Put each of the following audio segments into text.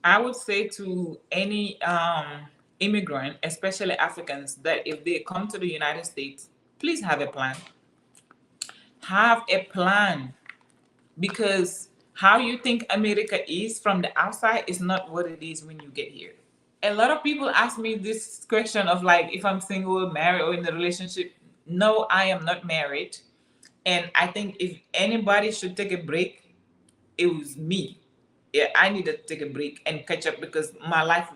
I would say to any immigrant, especially Africans, that if they come to the United States, please have a plan. Have a plan, because how you think America is from the outside is not what it is when you get here. A lot of people ask me this question of like if I'm single, married, or in a relationship. No, I am not married. And I think if anybody should take a break, it was me. Yeah, I needed to take a break and catch up because my life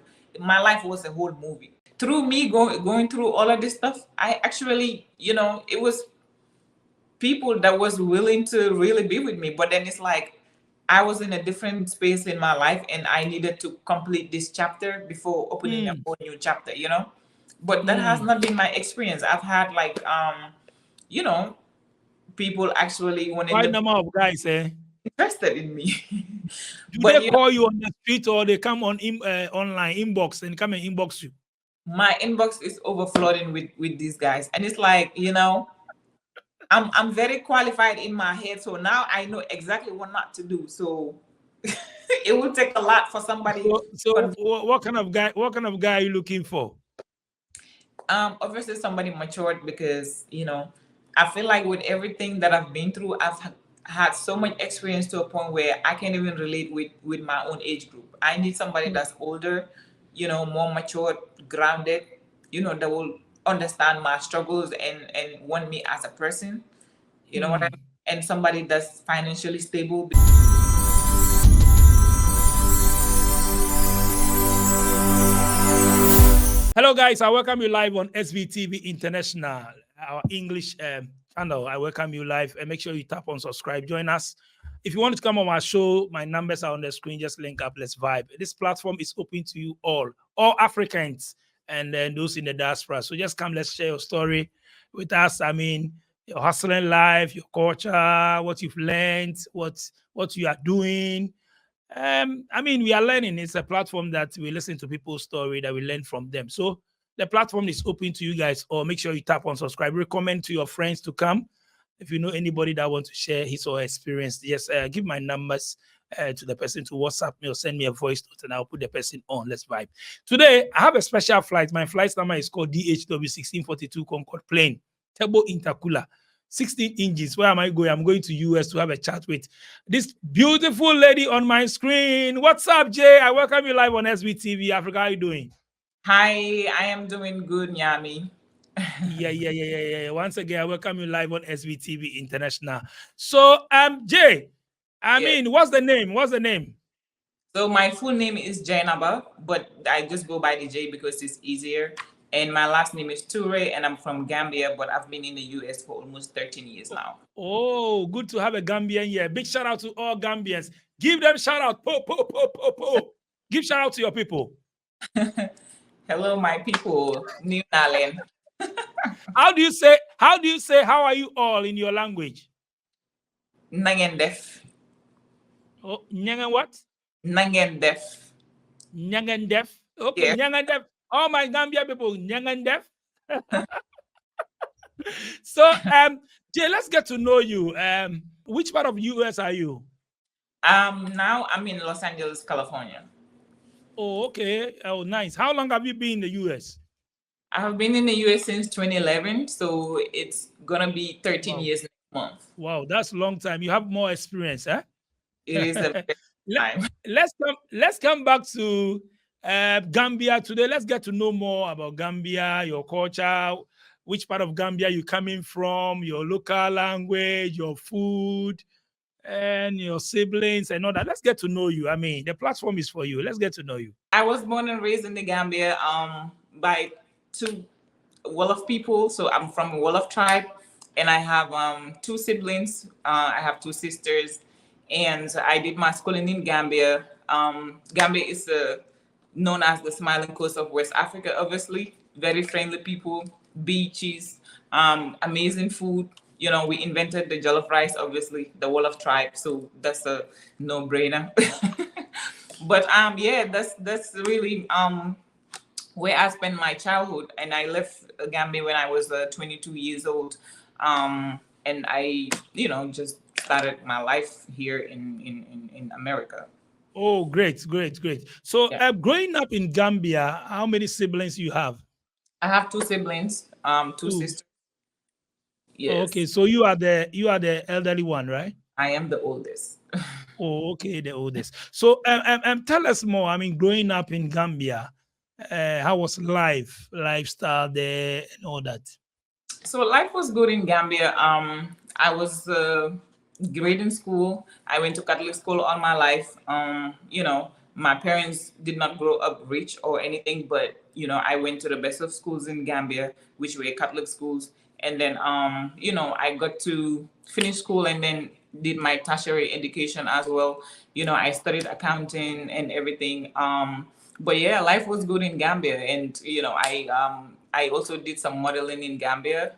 was a whole movie. Through me going through all of this stuff, I actually, it was people that was willing to really be with me. But then it's like I was in a different space in my life and I needed to complete this chapter before opening a Mm, whole new chapter. But that has mm. not been my experience. I've had like you know, people actually wanting Quite to be number of guys, eh? interested in me. Do But they call you on the street or they come on online inbox and come and inbox you? my inbox is overflowing with these guys. And it's like, I'm very qualified in my head, so now I know exactly what not to do. So it would take a lot for somebody So what kind of guy? What kind of guy are you looking for? obviously somebody matured, because I feel like with everything that I've been through, had so much experience to a point where I can't even relate with my own age group. I need somebody that's older, more mature, grounded, that will understand my struggles and want me as a person. You know what I Hmm. mean? And somebody that's financially stable. Hello, guys. I welcome you live on SVTV International, our English channel. I welcome you live, and make sure you tap on subscribe. Join us. If you want to come on my show, my numbers are on the screen. Just link up. Let's vibe. This platform is open to you all Africans, and then those in the diaspora. So just come. Let's share your story with us. I mean, your hustling life, your culture, what you've learned, what you are doing. I mean, we are learning. It's a platform that we listen to people's story that we learn from them. So the platform is open to you guys. Or make sure you tap on subscribe. Recommend to your friends to come. If you know anybody that wants to share his or her experience, just give my numbers to the person to WhatsApp me or send me a voice note, and I'll put the person on. Let's vibe. Today I have a special flight. My flight number is called DHW 1642 Concorde plane, turbo intercooler. 16 inches. Where am I going? I'm going to US to have a chat with this beautiful lady on my screen. What's up, Jay? I welcome you live on SBTV Africa. How are you doing? Hi, I am doing good, Nyami. Yeah. Once again, I welcome you live on SBTV International. So, Jay, I Yes. mean, what's the name? What's the name? So my full name is Jainaba, but I just go by the J because it's easier. And my last name is Toure, and I'm from Gambia, but I've been in the US for almost 13 years now. Oh, good to have a Gambian here. Big shout out to all Gambians. Give them shout out. Po, po, po, po, po. Give shout out to your people. Hello, my people, New Nalen. How do you say how are you all in your language? Nangen def. Oh, Nyangan what? Nangen def. Nyangan Def. Okay, Yes. Nyangan Def. All my Gambia people, Nyangan Def. So, Jay, let's get to know you. Which part of US are you? Now I'm in Los Angeles, California. Oh, okay. Oh, nice. How long have you been in the US? I have been in the US since 2011, so it's gonna be 13 Wow. years next month. Wow, that's a long time. You have more experience, huh? It is a bit Let, time. let's come back to Gambia today. Let's get to know more about Gambia, your culture, which part of Gambia you're coming from, your local language, your food, and your siblings and all that. Let's get to know you. I mean, the platform is for you. Let's get to know you. I was born and raised in the Gambia by two Wolof people. So I'm from a Wolof tribe, and I have two siblings. I have two sisters, and I did my schooling in Gambia. Gambia is known as the smiling coast of West Africa, obviously. Very friendly people, beaches, amazing food. We invented the jollof rice, obviously, the Wolof tribe. So that's a no-brainer. But yeah, that's really where I spent my childhood, and I left Gambia when I was 22 years old, and I just started my life here in America. Oh, great, great, great. So, Yeah. growing up in Gambia, how many siblings you have? I have two siblings, two Two. sisters. Oh, okay, Yes, so you are the elderly one, right? I am the oldest. Oh, okay, the oldest. So, tell us more. I mean, growing up in Gambia, how was lifestyle there, and all that? So life was good in Gambia. I was great in school. I went to Catholic school all my life. My parents did not grow up rich or anything, but I went to the best of schools in Gambia, which were Catholic schools. And then I got to finish school and then did my tertiary education as well. I studied accounting and everything. But yeah, life was good in Gambia, and I also did some modeling in Gambia.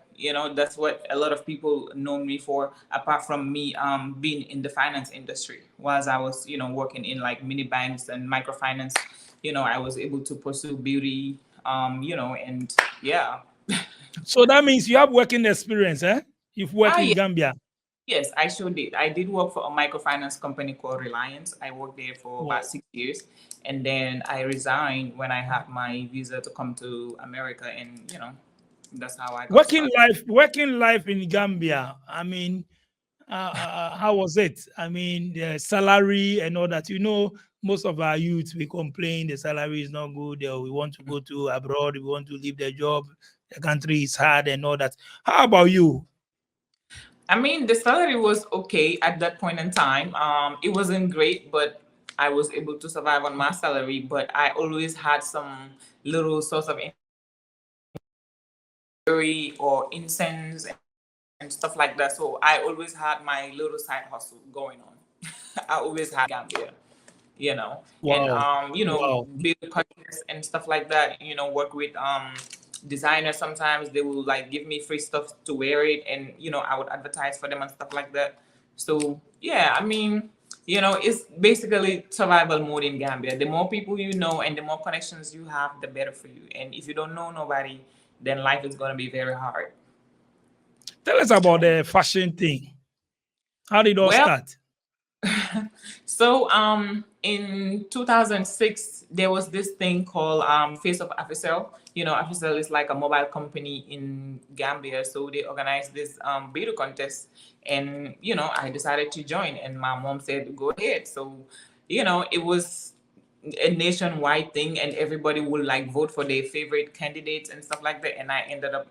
That's what a lot of people know me for. Apart from me being in the finance industry, whilst I was working in like mini banks and microfinance, I was able to pursue beauty, and yeah. So that means you have working experience, eh? You've worked Ah, in yeah. Gambia. Yes, I sure did. I did work for a microfinance company called Reliance. I worked there for about Wow. 6 years, and then I resigned when I had my visa to come to America, and that's how I got started. Working life in Gambia. I mean, how was it? I mean, the salary and all that. Most of our youth we complain the salary is not good. Or we want to go to abroad. We want to leave the job. The country is hard and all that. How about you? I mean, the salary was okay at that point in time. It wasn't great, but I was able to survive on my salary. But I always had some little source of income or incense and stuff like that. So I always had my little side hustle going on. I always had Gambia, and Wow, wow. build contests and stuff like that. Work with designers. Sometimes they will like give me free stuff to wear it, and I would advertise for them and stuff like that. So yeah, I mean, it's basically survival mode in Gambia. The more people you know and the more connections you have, the better for you. And if you don't know nobody, then life is gonna be very hard. Tell us about the fashion thing. How did it all Well, start? so in 2006 there was this thing called Face of Abusive. Abusive is like a mobile company in Gambia, so they organized this beauty contest, and I decided to join, and my mom said go ahead. So it was a nationwide thing, and everybody would like vote for their favorite candidates and stuff like that, and I ended up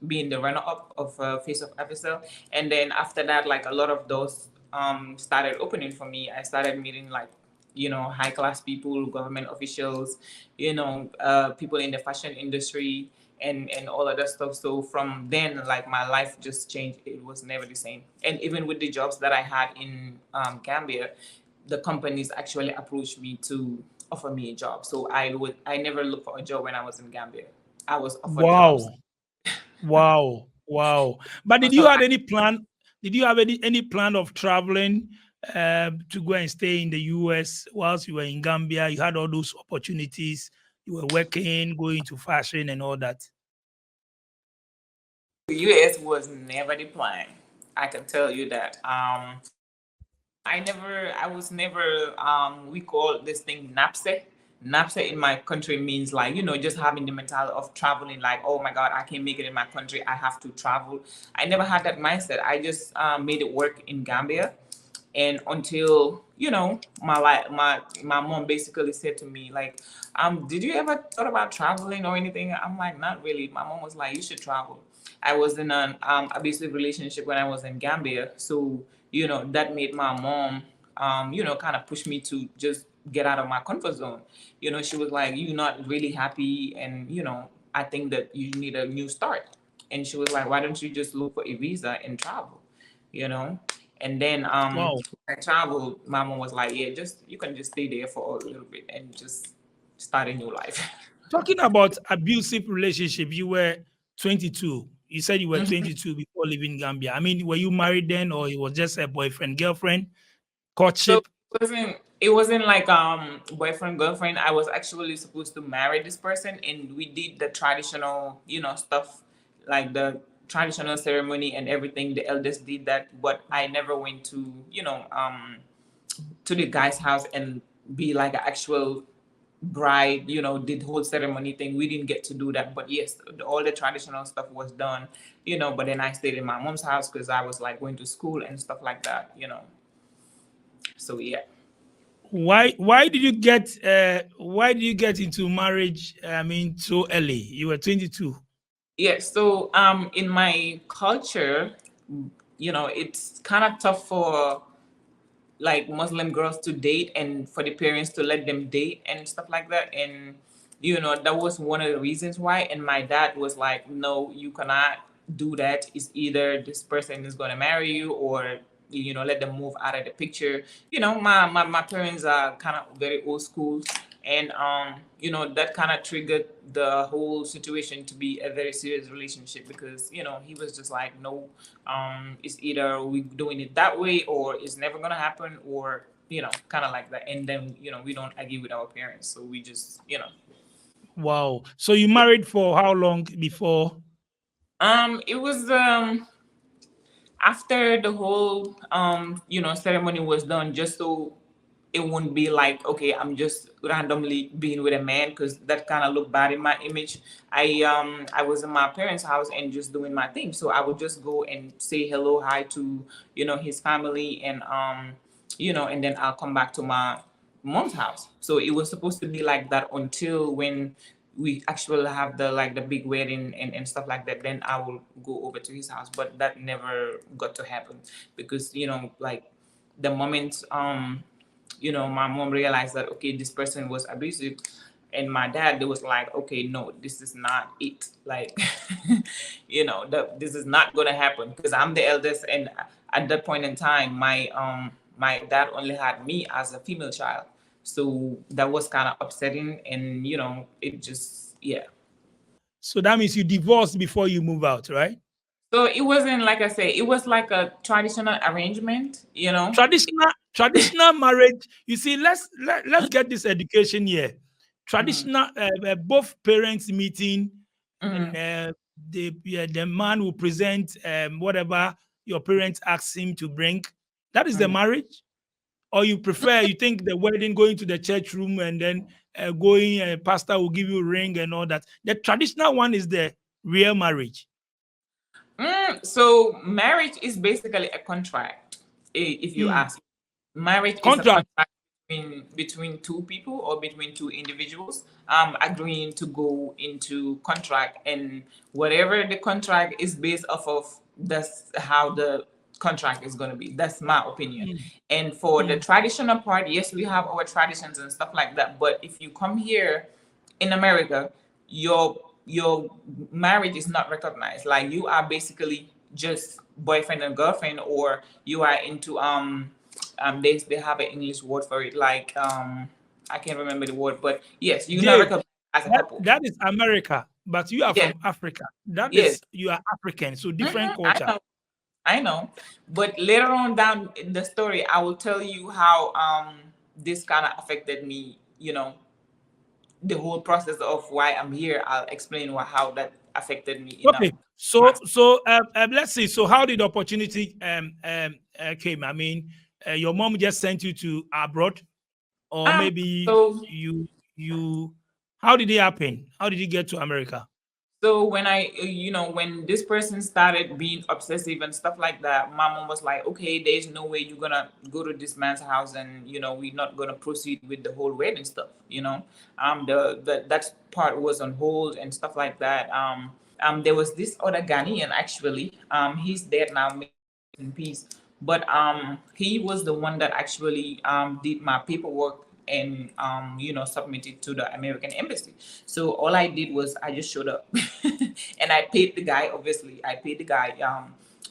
being the runner-up of Face of Episode. And then after that, like a lot of those started opening for me. I started meeting like high class people, government officials, people in the fashion industry, and all of that stuff. So from then, like my life just changed. It was never the same. And even with the jobs that I had in Gambia, the companies actually approached me to offer me a job. So I never looked for a job when I was in Gambia. I was offered jobs. Wow. Wow, wow. But did you So have any plan? Did you have any plan of traveling to go and stay in the US whilst you were in Gambia? You had all those opportunities. You were working, going to fashion and all that. the US was never the plan. I can tell you that. I was never, we call this thing NAPSE. NAPSE in my country means like, just having the mentality of traveling, like, oh my God, I can't make it in my country. I have to travel. I never had that mindset. I just made it work in Gambia. And until, my mom basically said to me, like, did you ever thought about traveling or anything? I'm like, not really. My mom was like, you should travel. I was in an abusive relationship when I was in Gambia. So, that made my mom, kind of push me to just get out of my comfort zone. She was like, you're not really happy. And, I think that you need a new start. And she was like, why don't you just look for a visa and travel, you know? And then Wow. I traveled, my mom was like, yeah, you can just stay there for a little bit and just start a new life. Talking about abusive relationship, you were 22. You said you were 22 before leaving Gambia. I mean, were you married then, or it was just a boyfriend, girlfriend, So courtship? it wasn't like boyfriend girlfriend. I was actually supposed to marry this person, and we did the traditional stuff, like the traditional ceremony and everything. The eldest did that, but I never went to to the guy's house and be like an actual bride, did whole ceremony thing. We didn't get to do that, but yes, all the traditional stuff was done, but then I stayed in my mom's house because I was like going to school and stuff like that. So yeah. Why did you get into marriage, I mean, so early? You were 22. Yeah, so in my culture, it's kind of tough for like Muslim girls to date and for the parents to let them date and stuff like that. And that was one of the reasons why. And my dad was like, no, you cannot do that. It's either this person is going to marry you or let them move out of the picture. My parents are kind of very old school, and that kind of triggered the whole situation to be a very serious relationship, because he was just like, no, it's either we doing it that way or it's never gonna happen, or kind of like that. And then we don't agree with our parents, so we just Wow. So you married for how long before? it was after the whole ceremony was done, just so it wouldn't be like, okay, I'm just randomly being with a man, because that kind of looked bad in my image. I was in my parents' house and just doing my thing, so I would just go and say hello, hi to his family, and and then I'll come back to my mom's house. So it was supposed to be like that until when we actually have the big wedding and stuff like that. Then I will go over to his house, but that never got to happen, because like the moment my mom realized that, okay, this person was abusive, and my dad, they was like, okay, no, this is not it, like this is not gonna happen, because I'm the eldest, and at that point in time, my dad only had me as a female child. So that was kind of upsetting, and it just, yeah. So that means you divorced before you move out, right? So it wasn't, like I say, it was like a traditional arrangement. Traditional marriage. You see, let's get this education here. Mm-hmm. Traditional, both parents meeting, and Mm-hmm. the man will present whatever your parents ask him to bring. That is the marriage. Or you prefer, you think the wedding, going to the church room and then going, pastor will give you a ring and all that. The traditional one is the real marriage. So marriage is basically a contract. If you Mm. ask, marriage is a Contract. contract between two people or between two individuals, agreeing to go into contract, and whatever the contract is based off of, that's how the contract is going to be. That's my opinion. Mm. And for the Mm. traditional part, yes, we have our traditions and stuff like that. But if you come here in America, your marriage is not recognized. Like, you are basically just boyfriend and girlfriend, or you are into they have an English word for it, like I can't remember the word, but yes, you're not Dave, recognized as a that, couple. that is America, but you are Yes, from Africa. That yes. is, you are African, so different I culture. know, I know. But later on down in the story, I will tell you how this kind of affected me, the whole process of why I'm here. I'll explain how that affected me in Okay, my. let's see. So how did the opportunity came? I mean, your mom just sent you to abroad, or um maybe so you. How did it happen? How did you get to America? So when when this person started being obsessive and stuff like that, my mom was like, okay, there's no way you're gonna go to this man's house, and we're not gonna proceed with the whole wedding stuff. That part was on hold and stuff like that. There was this other Ghanaian, actually. He's dead now, may he rest in peace. But he was the one that actually did my paperwork and submitted to the American embassy. So all I did was I just showed up, and I paid the guy. Obviously, I paid the guy.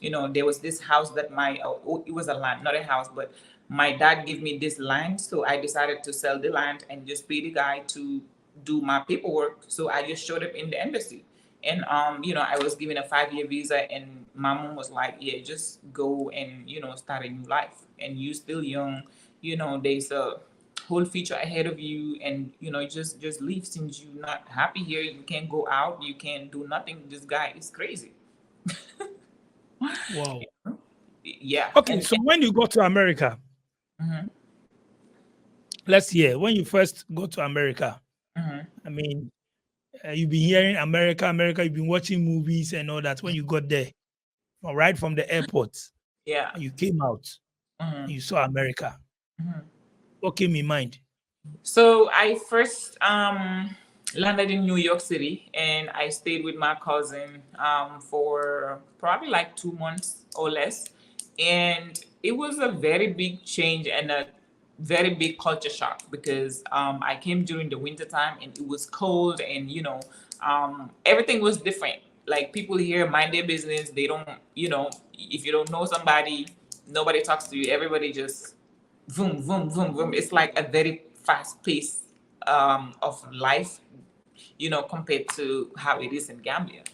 There was this house that it was a land, not a house, but my dad gave me this land, so I decided to sell the land and just pay the guy to do my paperwork. So I just showed up in the embassy, and I was given a 5-year visa, and my mom was like, yeah, just go and start a new life, and you still young, there's a whole future ahead of you, and just leave, since you're not happy here, you can't go out, you can't do nothing, this guy is crazy. Wow. Yeah. Okay, and, so when you got to America, mhm. let's hear when you first go to America. Mhm. I mean, you've been hearing America, America. You've been watching movies and all that. When you got there, right from the airport, Yeah. and you came out, and Mhm. you saw America. Mhm. What came in mind? So I first landed in New York City, and I stayed with my cousin for probably like 2 months or less, and it was a very big change and a very big culture shock because I came during the winter time and it was cold, and everything was different. Like people here mind their business. They don't, if you don't know somebody, nobody talks to you. Everybody just boom, boom, boom, boom. It's like a very fast pace of life, compared to how it is in Gambia.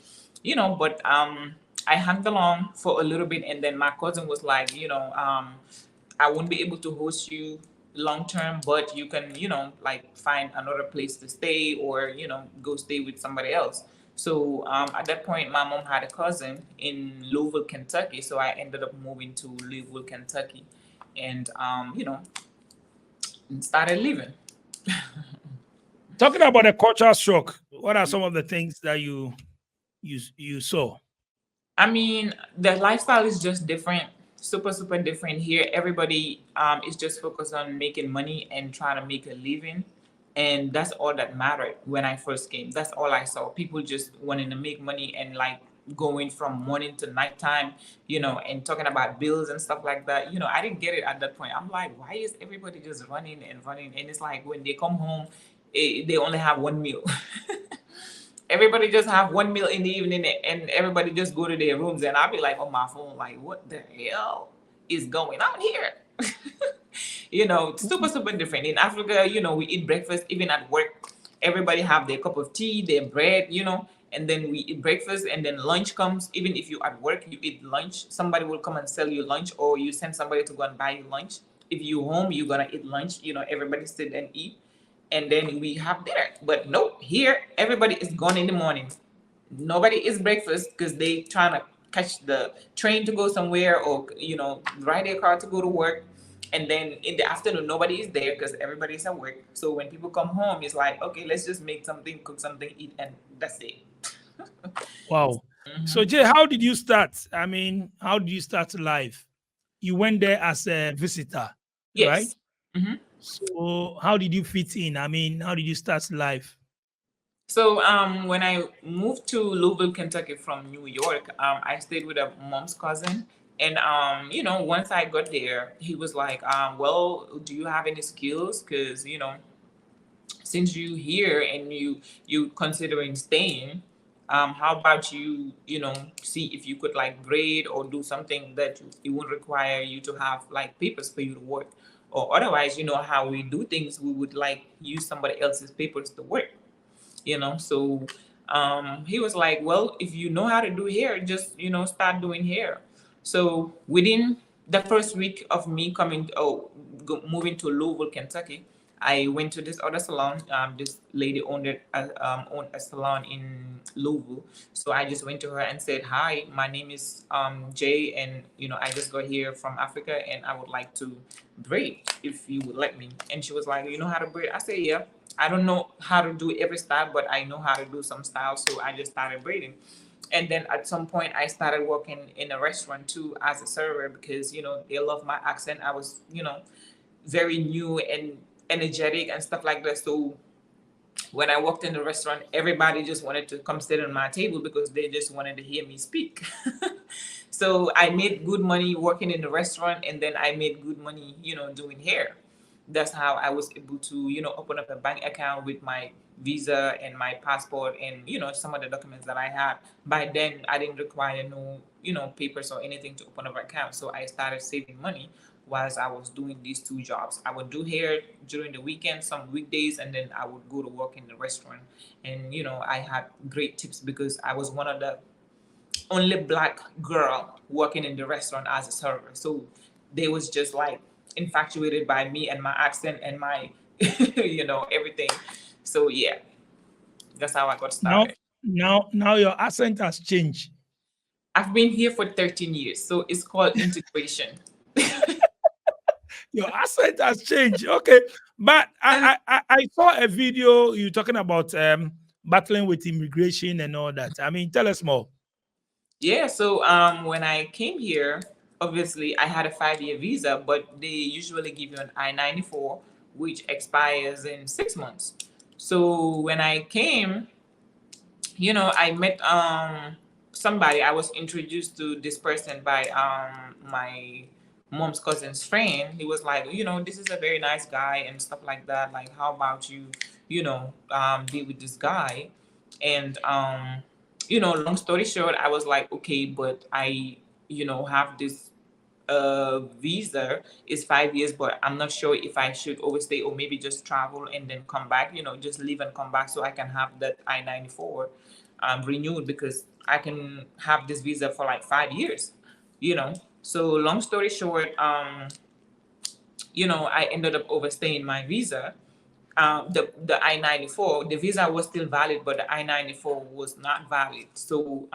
But I hung along for a little bit, and then my cousin was like, I won't be able to host you long term, but you can, like find another place to stay, or go stay with somebody else. So at that point, my mom had a cousin in Louisville, Kentucky. So I ended up moving to Louisville, Kentucky, and started living. Talking about a cultural shock, what are some of the things that you saw? I mean, the lifestyle is just different, super, super different here. Everybody is just focused on making money and trying to make a living. And that's all that mattered when I first came. That's all I saw. People just wanting to make money and like going from morning to nighttime, and talking about bills and stuff like that. I didn't get it at that point. I'm like, why is everybody just running and running? And it's like when they come home, they only have one meal. Everybody just have one meal in the evening, and everybody just go to their rooms, and I'll be like on my phone like, what the hell is going on here? It's super, super different in Africa. We eat breakfast even at work. Everybody have their cup of tea, their bread, and then we eat breakfast, and then lunch comes. Even if you at work, you eat lunch, somebody will come and sell you lunch, or you send somebody to go and buy you lunch. If you home, you're gonna eat lunch. Everybody sit and eat, and then we have dinner. But nope, here everybody is gone in the morning. Nobody eats breakfast because they trying to catch the train to go somewhere, or ride their car to go to work. And then in the afternoon, nobody is there because everybody's at work. So when people come home, it's like, okay, let's just make something, cook something, eat, and that's it. Wow. So Mhm. Jay, how did you start? I mean, how did you start life? You went there as a visitor, right? Yes. Mhm. So how did you fit in? I mean, how did you start life? So when I moved to Louisville, Kentucky from New York, I stayed with a mom's cousin. And once I got there, he was like, "Well, do you have any skills? Because since you here and you considering staying, how about you see if you could like braid or do something that it would require you to have like papers for you to work, or otherwise, how we do things, we would like use somebody else's papers to work." So he was like, well, if you know how to do hair, just start doing hair. So within the first week of me moving to Louisville, Kentucky, I went to this other salon. This lady owned a salon in Louisville. So I just went to her and said, hi, my name is Jay, and I just got here from Africa, and I would like to braid if you would let me. And she was like, you know how to braid? I said, yeah. I don't know how to do every style, but I know how to do some styles. So I just started braiding. And then at some point, I started working in a restaurant too as a server because, they love my accent. I was, very new and energetic and stuff like that. So when I walked in the restaurant, everybody just wanted to come sit on my table because they just wanted to hear me speak. So I made good money working in the restaurant, and then I made good money, doing hair. That's how I was able to, open up a bank account with my visa and my passport and, some of the documents that I had. By then, I didn't require no, papers or anything to open up an account. So I started saving money whilst I was doing these two jobs. I would do hair during the weekend, some weekdays, and then I would go to work in the restaurant. And, I had great tips because I was one of the only black girl working in the restaurant as a server. So they was just like infatuated by me and my accent and my, everything. So yeah, that's how I got Now, started. now your accent has changed. I've been here for 13 years, so it's called integration. Your accent has changed. Okay, but I saw a video you talking about battling with immigration and all that. I mean, tell us more. Yeah, so when I came here, obviously I had a 5-year visa, but they usually give you an I-94, which expires in 6 months. So when I came, I met somebody. I was introduced to this person by my mom's cousin's friend. He was like, this is a very nice guy and stuff like that. Like, how about you, be with this guy? And long story short, I was like, okay, but I, have this visa is 5 years, but I'm not sure if I should overstay or maybe just travel and then come back, just leave and come back so I can have that I-94 renewed, because I can have this visa for like 5 years, So long story short, I ended up overstaying my visa. The I-94, the visa was still valid, but the I-94 was not valid. So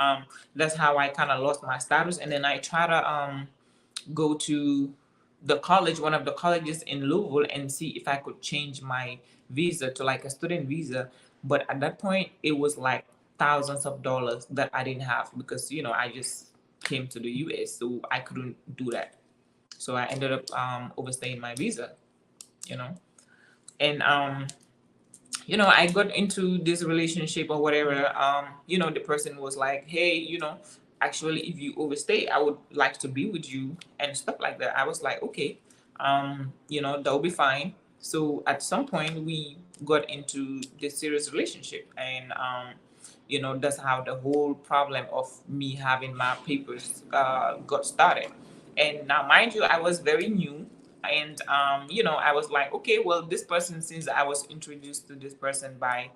that's how I kind of lost my status. And then I try to go to the college, one of the colleges in Louisville, and see if I could change my visa to like a student visa. But at that point, it was like thousands of dollars that I didn't have, because I just came to the US, so I couldn't do that. So I ended up overstaying my visa, you know, and I got into this relationship or whatever. The person was like, hey, actually, if you overstay, I would like to be with you and stuff like that. I was like, okay, that'll be fine. So at some point, we got into this serious relationship, and that's how the whole problem of me having my papers got started. And now, mind you, I was very new, and I was like, okay, well, this person, since I was introduced to this person by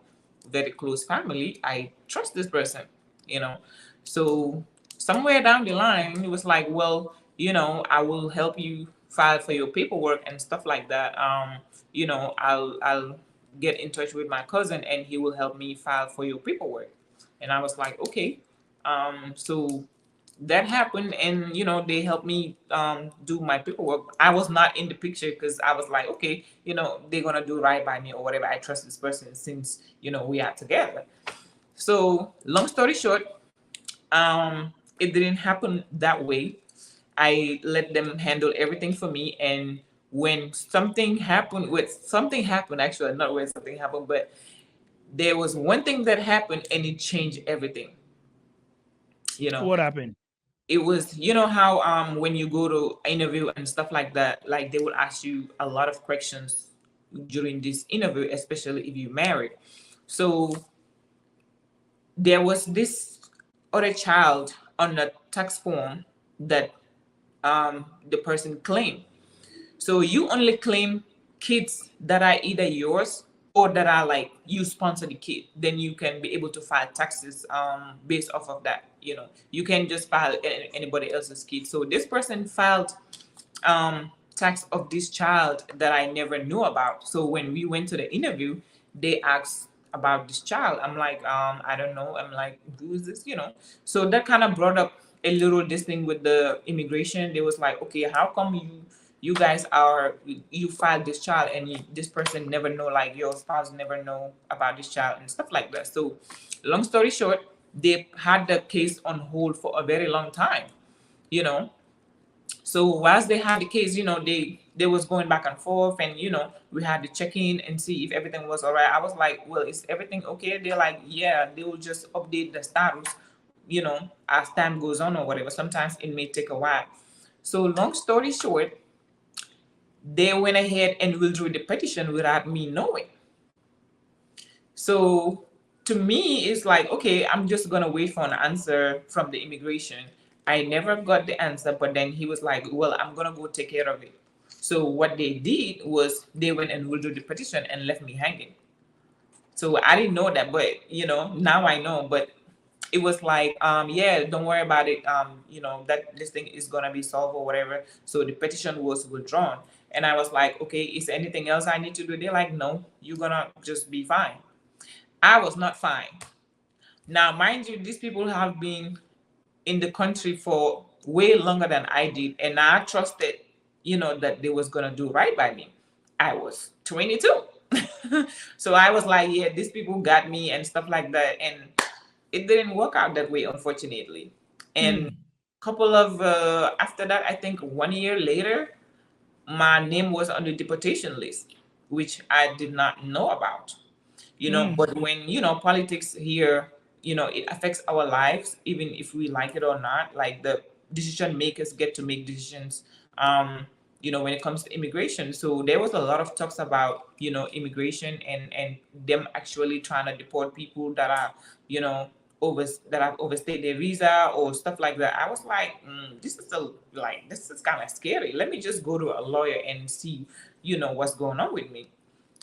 very close family, I trust this person, you know. So somewhere down the line, it was like, well, I will help you file for your paperwork and stuff like that. I'll get in touch with my cousin, and he will help me file for your paperwork. And I was like, okay. So that happened, and they helped me do my paperwork. I was not in the picture because I was like, okay, they're gonna do right by me or whatever. I trust this person since we are together. So long story short, it didn't happen that way. I let them handle everything for me, and when something happened, actually not when something happened, but there was one thing that happened, and it changed everything. you know What happened? it was, how when you go to interview and stuff like that, like they will ask you a lot of questions during this interview, especially if you're married. So there was this other child on the tax form that the person claimed. So you only claim kids that are either yours or that are like you sponsor the kid. Then you can be able to file taxes based off of that. You can just file anybody else's kid. So this person filed tax of this child that I never knew about. So when we went to the interview, they asked about this child. I'm like, I don't know. I'm like, who is this? So that kind of brought up a little this thing with the immigration. They was like, okay, how come you guys you filed this child, and this person never know, like your spouse never know about this child and stuff like that. So long story short, they had the case on hold for a very long time. you know so whilst they had the case, they was going back and forth, and we had to check in and see if everything was all right. I was like, well, is everything okay? They're like, yeah, they will just update the status as time goes on or whatever. Sometimes it may take a while. So long story short, they went ahead and withdrew the petition without me knowing. So to me, it's like, okay, I'm just gonna wait for an answer from the immigration. I never got the answer, but then he was like, well, I'm gonna go take care of it. So what they did was they went and withdrew the petition and left me hanging. So I didn't know that, but now I know. But it was like, yeah, don't worry about it. That this thing is gonna be solved or whatever. So the petition was withdrawn, and I was like, okay, is there anything else I need to do? They're like, no, you're gonna just be fine. I was not fine. Now, mind you, these people have been in the country for way longer than I did, and I trusted that they was gonna do right by me. I was 22. So I was like, yeah, these people got me and stuff like that. And it didn't work out that way, unfortunately. And couple of after that, I think 1 year later, my name was on the deportation list, which I did not know about. But when politics here, it affects our lives, even if we like it or not. Like the decision makers get to make decisions, when it comes to immigration. So there was a lot of talks about immigration and them actually trying to deport people that are you know that have overstayed their visa or stuff like that. I was like, this is kind of scary. Let me just go to a lawyer and see what's going on with me.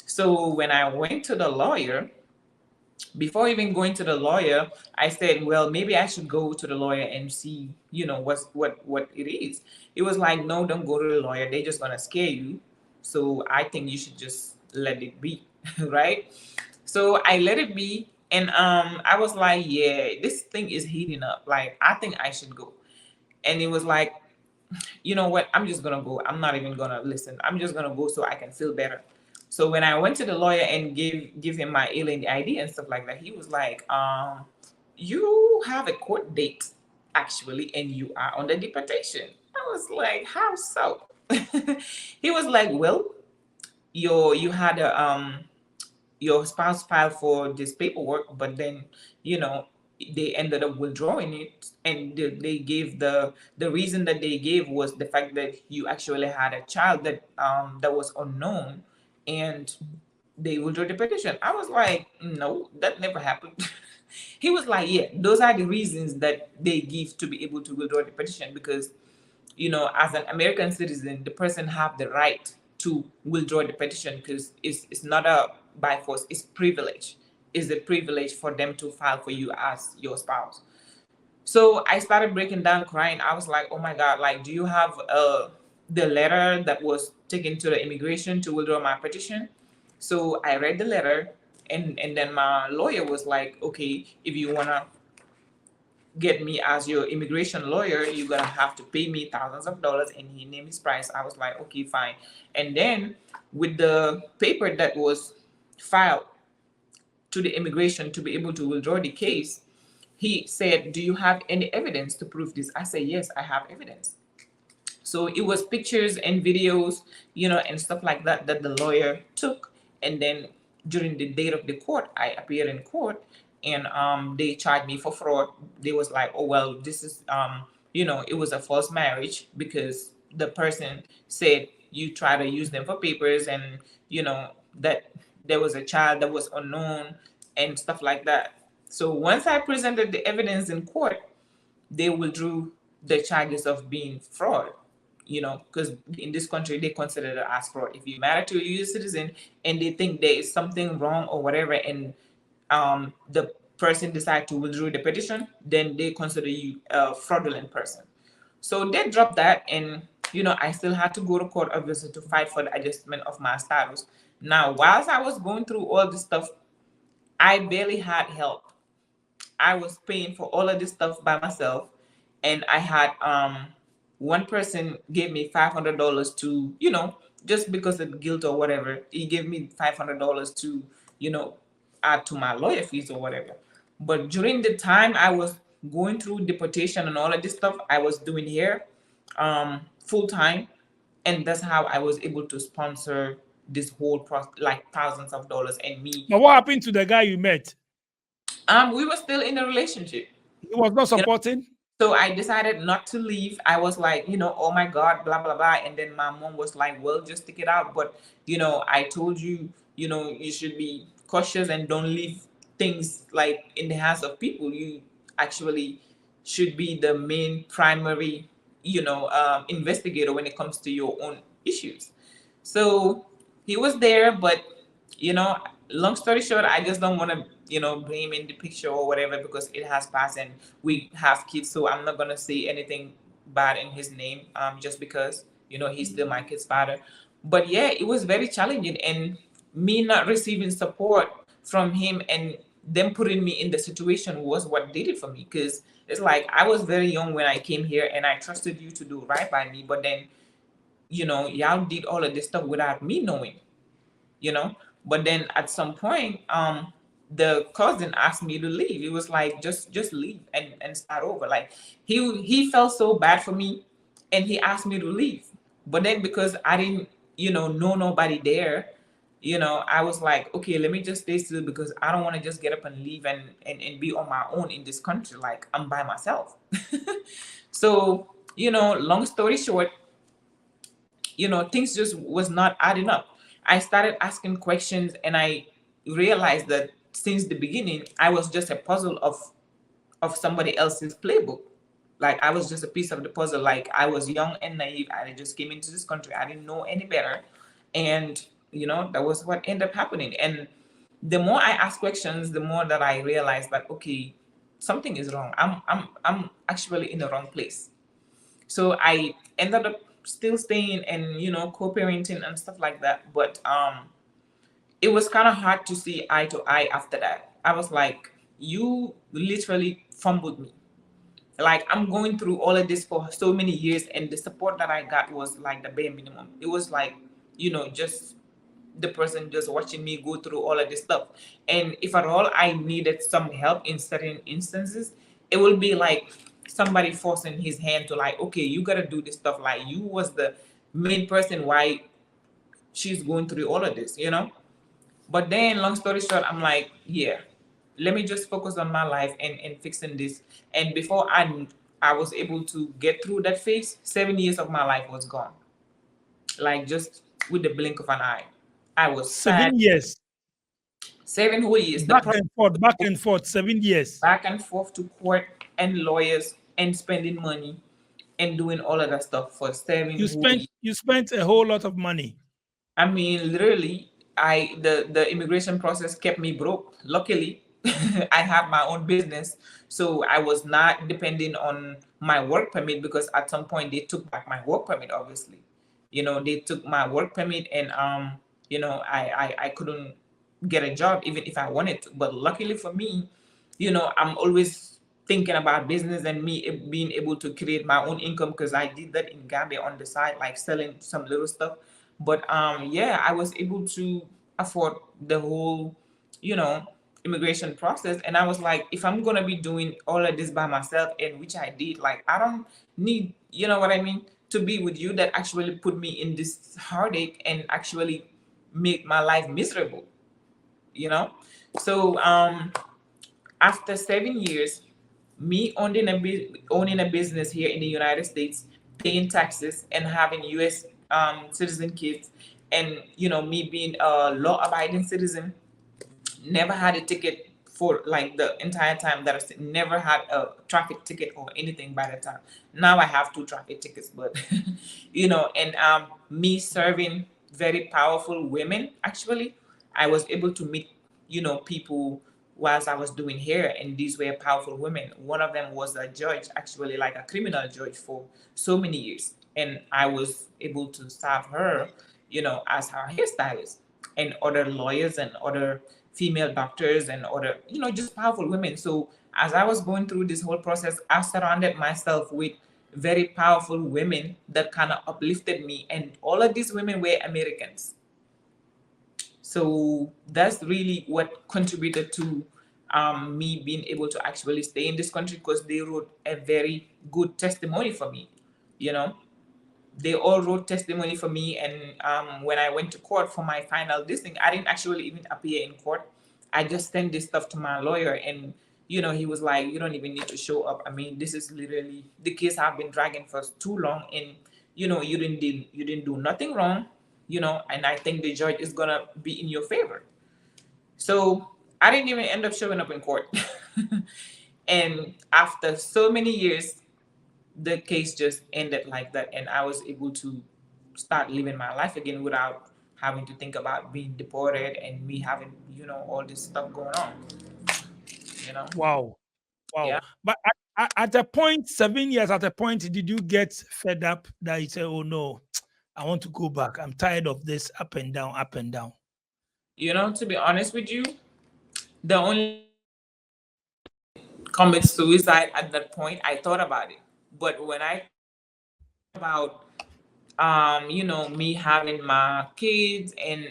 So when I went to the lawyer, before even going to the lawyer, I said, well, maybe I should go to the lawyer and see, what it is. It was like, no, don't go to the lawyer. They're just gonna scare you. So I think you should just let it be, right? So I let it be, and I was like, yeah, this thing is heating up. Like, I think I should go. And it was like, you know what? I'm just gonna go. I'm not even gonna listen. I'm just gonna go so I can feel better. So when I went to the lawyer and give him my alien ID and stuff like that, he was like, you have a court date actually, and you are on the deportation. I was like, how so? He was like, well, you had your spouse filed for this paperwork, but then they ended up withdrawing it, and they gave the reason that they gave was the fact that you actually had a child that was unknown, and they withdrew the petition. I was like, no, that never happened. He was like, yeah, those are the reasons that they give to be able to withdraw the petition, because as an American citizen, the person have the right to withdraw the petition, because it's not a by force, it's privilege. It's a privilege for them to file for you as your spouse. So I started breaking down crying. I was like, oh my God, like, do you have the letter that was taken to the immigration to withdraw my petition? So I read the letter, and then my lawyer was like, okay, if you wanna get me as your immigration lawyer, you're gonna have to pay me thousands of dollars. And he named his price. I was like, okay, fine. And then with the paper that was filed to the immigration to be able to withdraw the case, he said, do you have any evidence to prove this? I said, yes, I have evidence. So it was pictures and videos, and stuff like that that the lawyer took. And then during the date of the court, I appeared in court, and they charged me for fraud. They was like, oh well, this is it was a false marriage, because the person said you try to use them for papers, and that there was a child that was unknown and stuff like that. So once I presented the evidence in court, they withdrew the charges of being fraud. Because in this country they consider it as fraud. If you're married to a U.S. citizen and they think there is something wrong or whatever, and the person decide to withdraw the petition, then they consider you a fraudulent person. So they dropped that, and I still had to go to court, obviously, to fight for the adjustment of my status. Now, whilst I was going through all this stuff, I barely had help. I was paying for all of this stuff by myself, and I had one person gave me $500 to just because of guilt or whatever. He gave me $500 to add to my lawyer fees or whatever. But during the time I was going through deportation and all of this stuff, I was doing here full time, and that's how I was able to sponsor this whole process, like thousands of dollars. And me. Now, what happened to the guy you met? We were still in a relationship. He was not supporting. So I decided not to leave. I was like, oh my God, blah, blah, blah. And then my mom was like, well, just stick it out. But, I told you, you should be cautious and don't leave things like in the hands of people. You actually should be the main primary, investigator when it comes to your own issues. So he was there, but, long story short, I just don't want to blame in the picture or whatever, because it has passed and we have kids. So I'm not gonna say anything bad in his name, just because he's still my kid's father. But yeah, it was very challenging, and me not receiving support from him and them putting me in the situation was what did it for me. Because it's like, I was very young when I came here, and I trusted you to do right by me, but then y'all did all of this stuff without me knowing, you know. But then at some point, the cousin asked me to leave. It was like, just leave and start over. Like he felt so bad for me, and he asked me to leave. But then because I didn't, know nobody there, I was like, okay, let me just stay still because I don't want to just get up and leave and be on my own in this country. Like I'm by myself. So, long story short, things just was not adding up. I started asking questions and I realized that since the beginning, I was just a puzzle of somebody else's playbook. Like I was just a piece of the puzzle. Like I was young and naive. I just came into this country. I didn't know any better. And, that was what ended up happening. And the more I asked questions, the more that I realized that, okay, something is wrong. I'm actually in the wrong place. So I ended up still staying and co-parenting and stuff like that. But it was kind of hard to see eye to eye after that. I was like, you literally fumbled me. Like I'm going through all of this for so many years, and the support that I got was like the bare minimum. It was like, just the person just watching me go through all of this stuff. And if at all I needed some help in certain instances, it will be like somebody forcing his hand to like, okay, you gotta do this stuff. Like you was the main person why she's going through all of this, But then long story short, I'm like, yeah, let me just focus on my life and fixing this. And before I was able to get through that phase, 7 years of my life was gone. Like just with the blink of an eye. I was sad. 7 years. 7 whole years. Back and forth, 7 years. Back and forth to court and lawyers and spending money and doing all of that stuff for 7 whole years. You spent a whole lot of money. I mean, literally, the immigration process kept me broke. Luckily, I have my own business, so I was not depending on my work permit because at some point they took back my work permit. Obviously, they took my work permit, and I couldn't get a job even if I wanted to. But luckily for me, I'm always thinking about business and me being able to create my own income because I did that in Gambia on the side, like selling some little stuff. But yeah, I was able to afford the whole, immigration process. And I was like, if I'm gonna be doing all of this by myself, and which I did, like I don't need, you know what I mean, to be with you that actually put me in this heartache and actually make my life miserable, So after 7 years, me owning a business here in the United States, paying taxes and having U.S. Citizen kids, and me being a law-abiding citizen, never had a ticket for like the entire time that I never had a traffic ticket or anything by the time. Now I have 2 traffic tickets, but and me serving very powerful women. Actually, I was able to meet people whilst I was doing hair, and these were powerful women. One of them was a judge, actually, like a criminal judge for so many years, and I was able to serve her, as her hairstylist, and other lawyers and other female doctors and other, just powerful women. So as I was going through this whole process, I surrounded myself with very powerful women that kind of uplifted me, and all of these women were Americans. So that's really what contributed to me being able to actually stay in this country, because they wrote a very good testimony for me. They all wrote testimony for me. And when I went to court for my final listing, I didn't actually even appear in court. I just sent this stuff to my lawyer, and he was like, you don't even need to show up. I mean, this is literally the case have been dragging for too long, and you didn't do nothing wrong, and I think the judge is gonna be in your favor. So I didn't even end up showing up in court. And after so many years, the case just ended like that, and I was able to start living my life again without having to think about being deported and me having all this stuff going on. Wow. Yeah. But at a point, 7 years, at a point, did you get fed up that you say, oh no, I want to go back, I'm tired of this up and down, up and down? To be honest with you, the only commit suicide at that point, I thought about it. But when I about you know, me having my kids and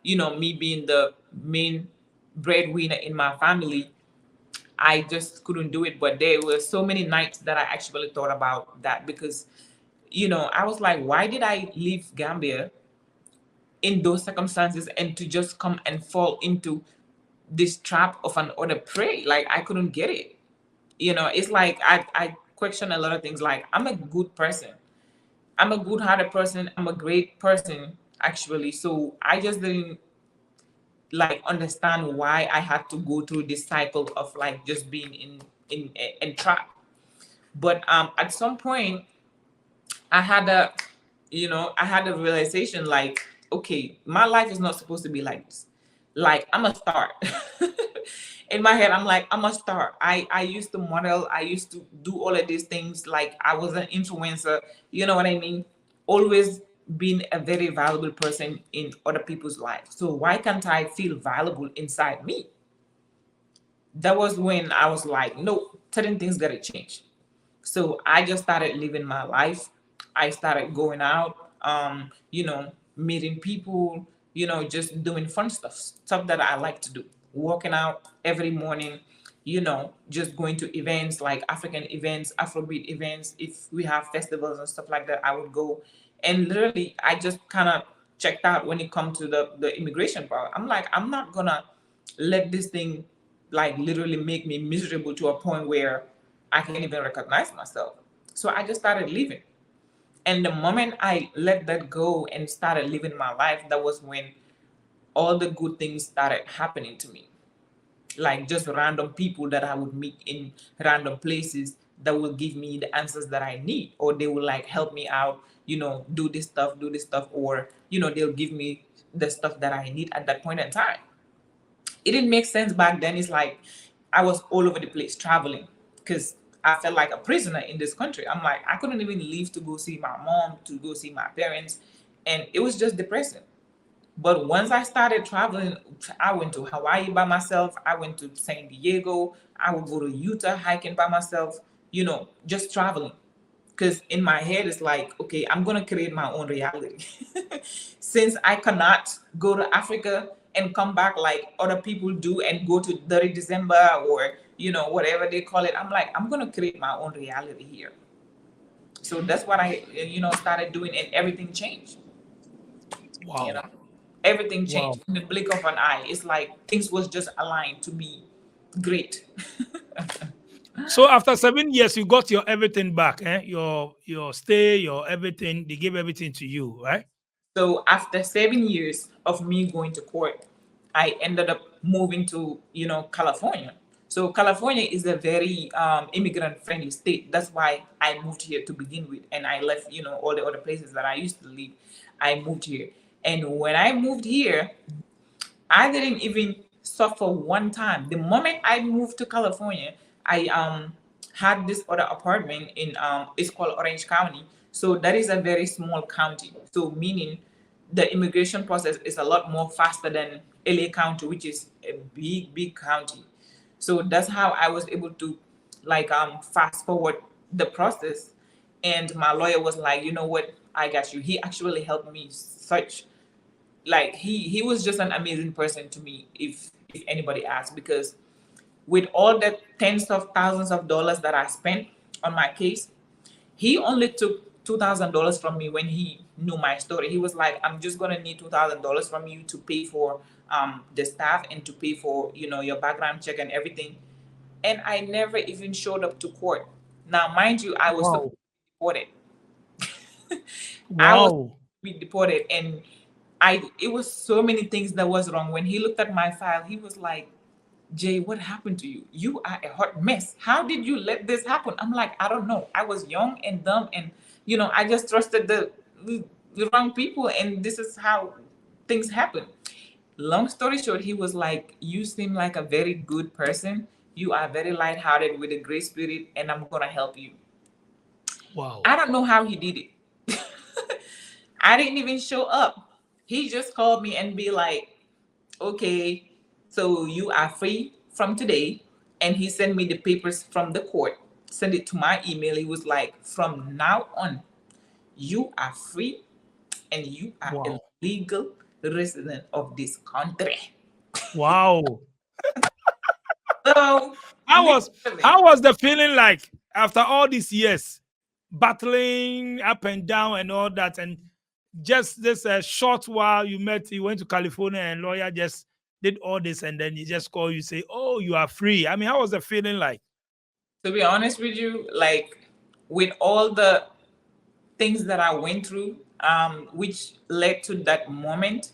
you know, me being the main breadwinner in my family, I just couldn't do it. But there were so many nights that I actually thought about that, because you know, I was like, why did I leave Gambia in those circumstances and to just come and fall into this trap of an other prey? Like, I couldn't get it. You know, it's like I question a lot of things. Like, I'm a good person, I'm a good-hearted person, I'm a great person, actually. So I just didn't like understand why I had to go through this cycle of like just being in trap. But at some point I had a, you know, I had a realization like, okay, my life is not supposed to be like this. Like, I'm a star. In my head, I'm like, I'm a star. I used to model, I used to do all of these things. Like, I was an influencer, you know what I mean? Always been a very valuable person in other people's lives. So why can't I feel valuable inside me? That was when I was like, no, certain things gotta change. So I just started living my life. I started going out, you know, meeting people, you know, just doing fun stuff that I like to do. Walking out every morning, you know, just going to events like African events, Afrobeat events. If we have festivals and stuff like that, I would go. And literally, I just kind of checked out when it comes to the immigration part. I'm like, I'm not gonna let this thing like literally make me miserable to a point where I can't even recognize myself. So I just started living. And the moment I let that go and started living my life, that was when all the good things started happening to me. Like, just random people that I would meet in random places that will give me the answers that I need, or they will like help me out, you know, do this stuff, or, you know, they'll give me the stuff that I need at that point in time. It didn't make sense back then. It's like I was all over the place traveling because I felt like a prisoner in this country. I'm like, I couldn't even leave to go see my mom, to go see my parents. And it was just depressing. But once I started traveling, I went to Hawaii by myself. I went to San Diego. I would go to Utah hiking by myself, you know, just traveling. Because in my head, it's like, okay, I'm going to create my own reality. Since I cannot go to Africa and come back like other people do and go to Dirty December, or, you know, whatever they call it, I'm like, I'm going to create my own reality here. So that's what I, you know, started doing, and everything changed. You Wow. know, everything Wow. changed in the blink of an eye. It's like things was just aligned to be great. So after 7 years, you got your everything back, eh? Your stay, your everything. They gave everything to you, right? So after 7 years of me going to court, I ended up moving to, you know, California. So California is a very immigrant friendly state. That's why I moved here to begin with, and I left, you know, all the other places that I used to live. I moved here, and when I moved here, I didn't even suffer one time. The moment I moved to California, I had this other apartment in it's called Orange County. So that is a very small county. So meaning the immigration process is a lot more faster than LA County, which is a big county. So that's how I was able to like fast forward the process. And my lawyer was like, you know what, I got you. He actually helped me such, like, he was just an amazing person to me, if anybody asks, because with all the tens of thousands of dollars that I spent on my case, he only took $2,000 from me when he knew my story. He was like, I'm just gonna need $2,000 from you to pay for the staff and to pay for, you know, your background check and everything. And I never even showed up to court. Now, mind you, I was supposed Wow. to be deported. I was Wow. be deported, and I it was so many things that was wrong. When he looked at my file, he was like, Jay, what happened to you? You are a hot mess. How did you let this happen? I'm like, I don't know. I was young and dumb, and you know, I just trusted the wrong people, and this is how things happen. Long story short, he was like, you seem like a very good person. You are very lighthearted with a great spirit, and I'm gonna help you. Wow. I don't know how he did it. I didn't even show up. He just called me and be like, okay, so you are free from today. And he sent me the papers from the court, sent it to my email. He was like, from now on, you are free and you are a Wow. legal resident of this country. Wow. So How was literally, how was the feeling like after all these years battling up and down and all that, and just this short while you went to California and lawyer just did all this, and then he just call you say, "Oh, you are free." I mean, how was the feeling like? to be honest with you, like with all the things that I went through, which led to that moment,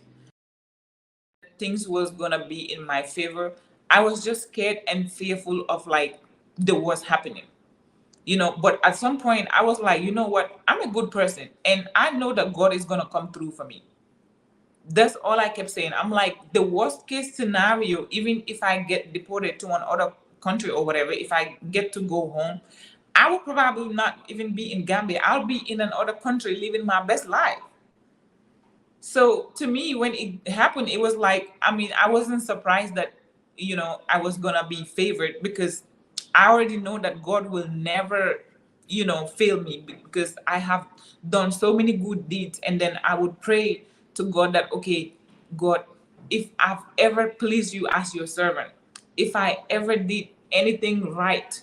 things was gonna be in my favor. I was just scared and fearful of like the worst happening. But at some point I was like, you know what, I'm a good person and I know that God is gonna come through for me. That's all I kept saying. I'm like, the worst case scenario, even if I get deported to another country or whatever, if I get to go home, I will probably not even be in Gambia. I'll be in another country living my best life. So to me, when it happened, it was like, I mean, I wasn't surprised that, I was gonna be favored, because I already know that God will never, fail me, because I have done so many good deeds. And then I would pray to God that, okay, God, if I've ever pleased you as your servant, if I ever did anything right,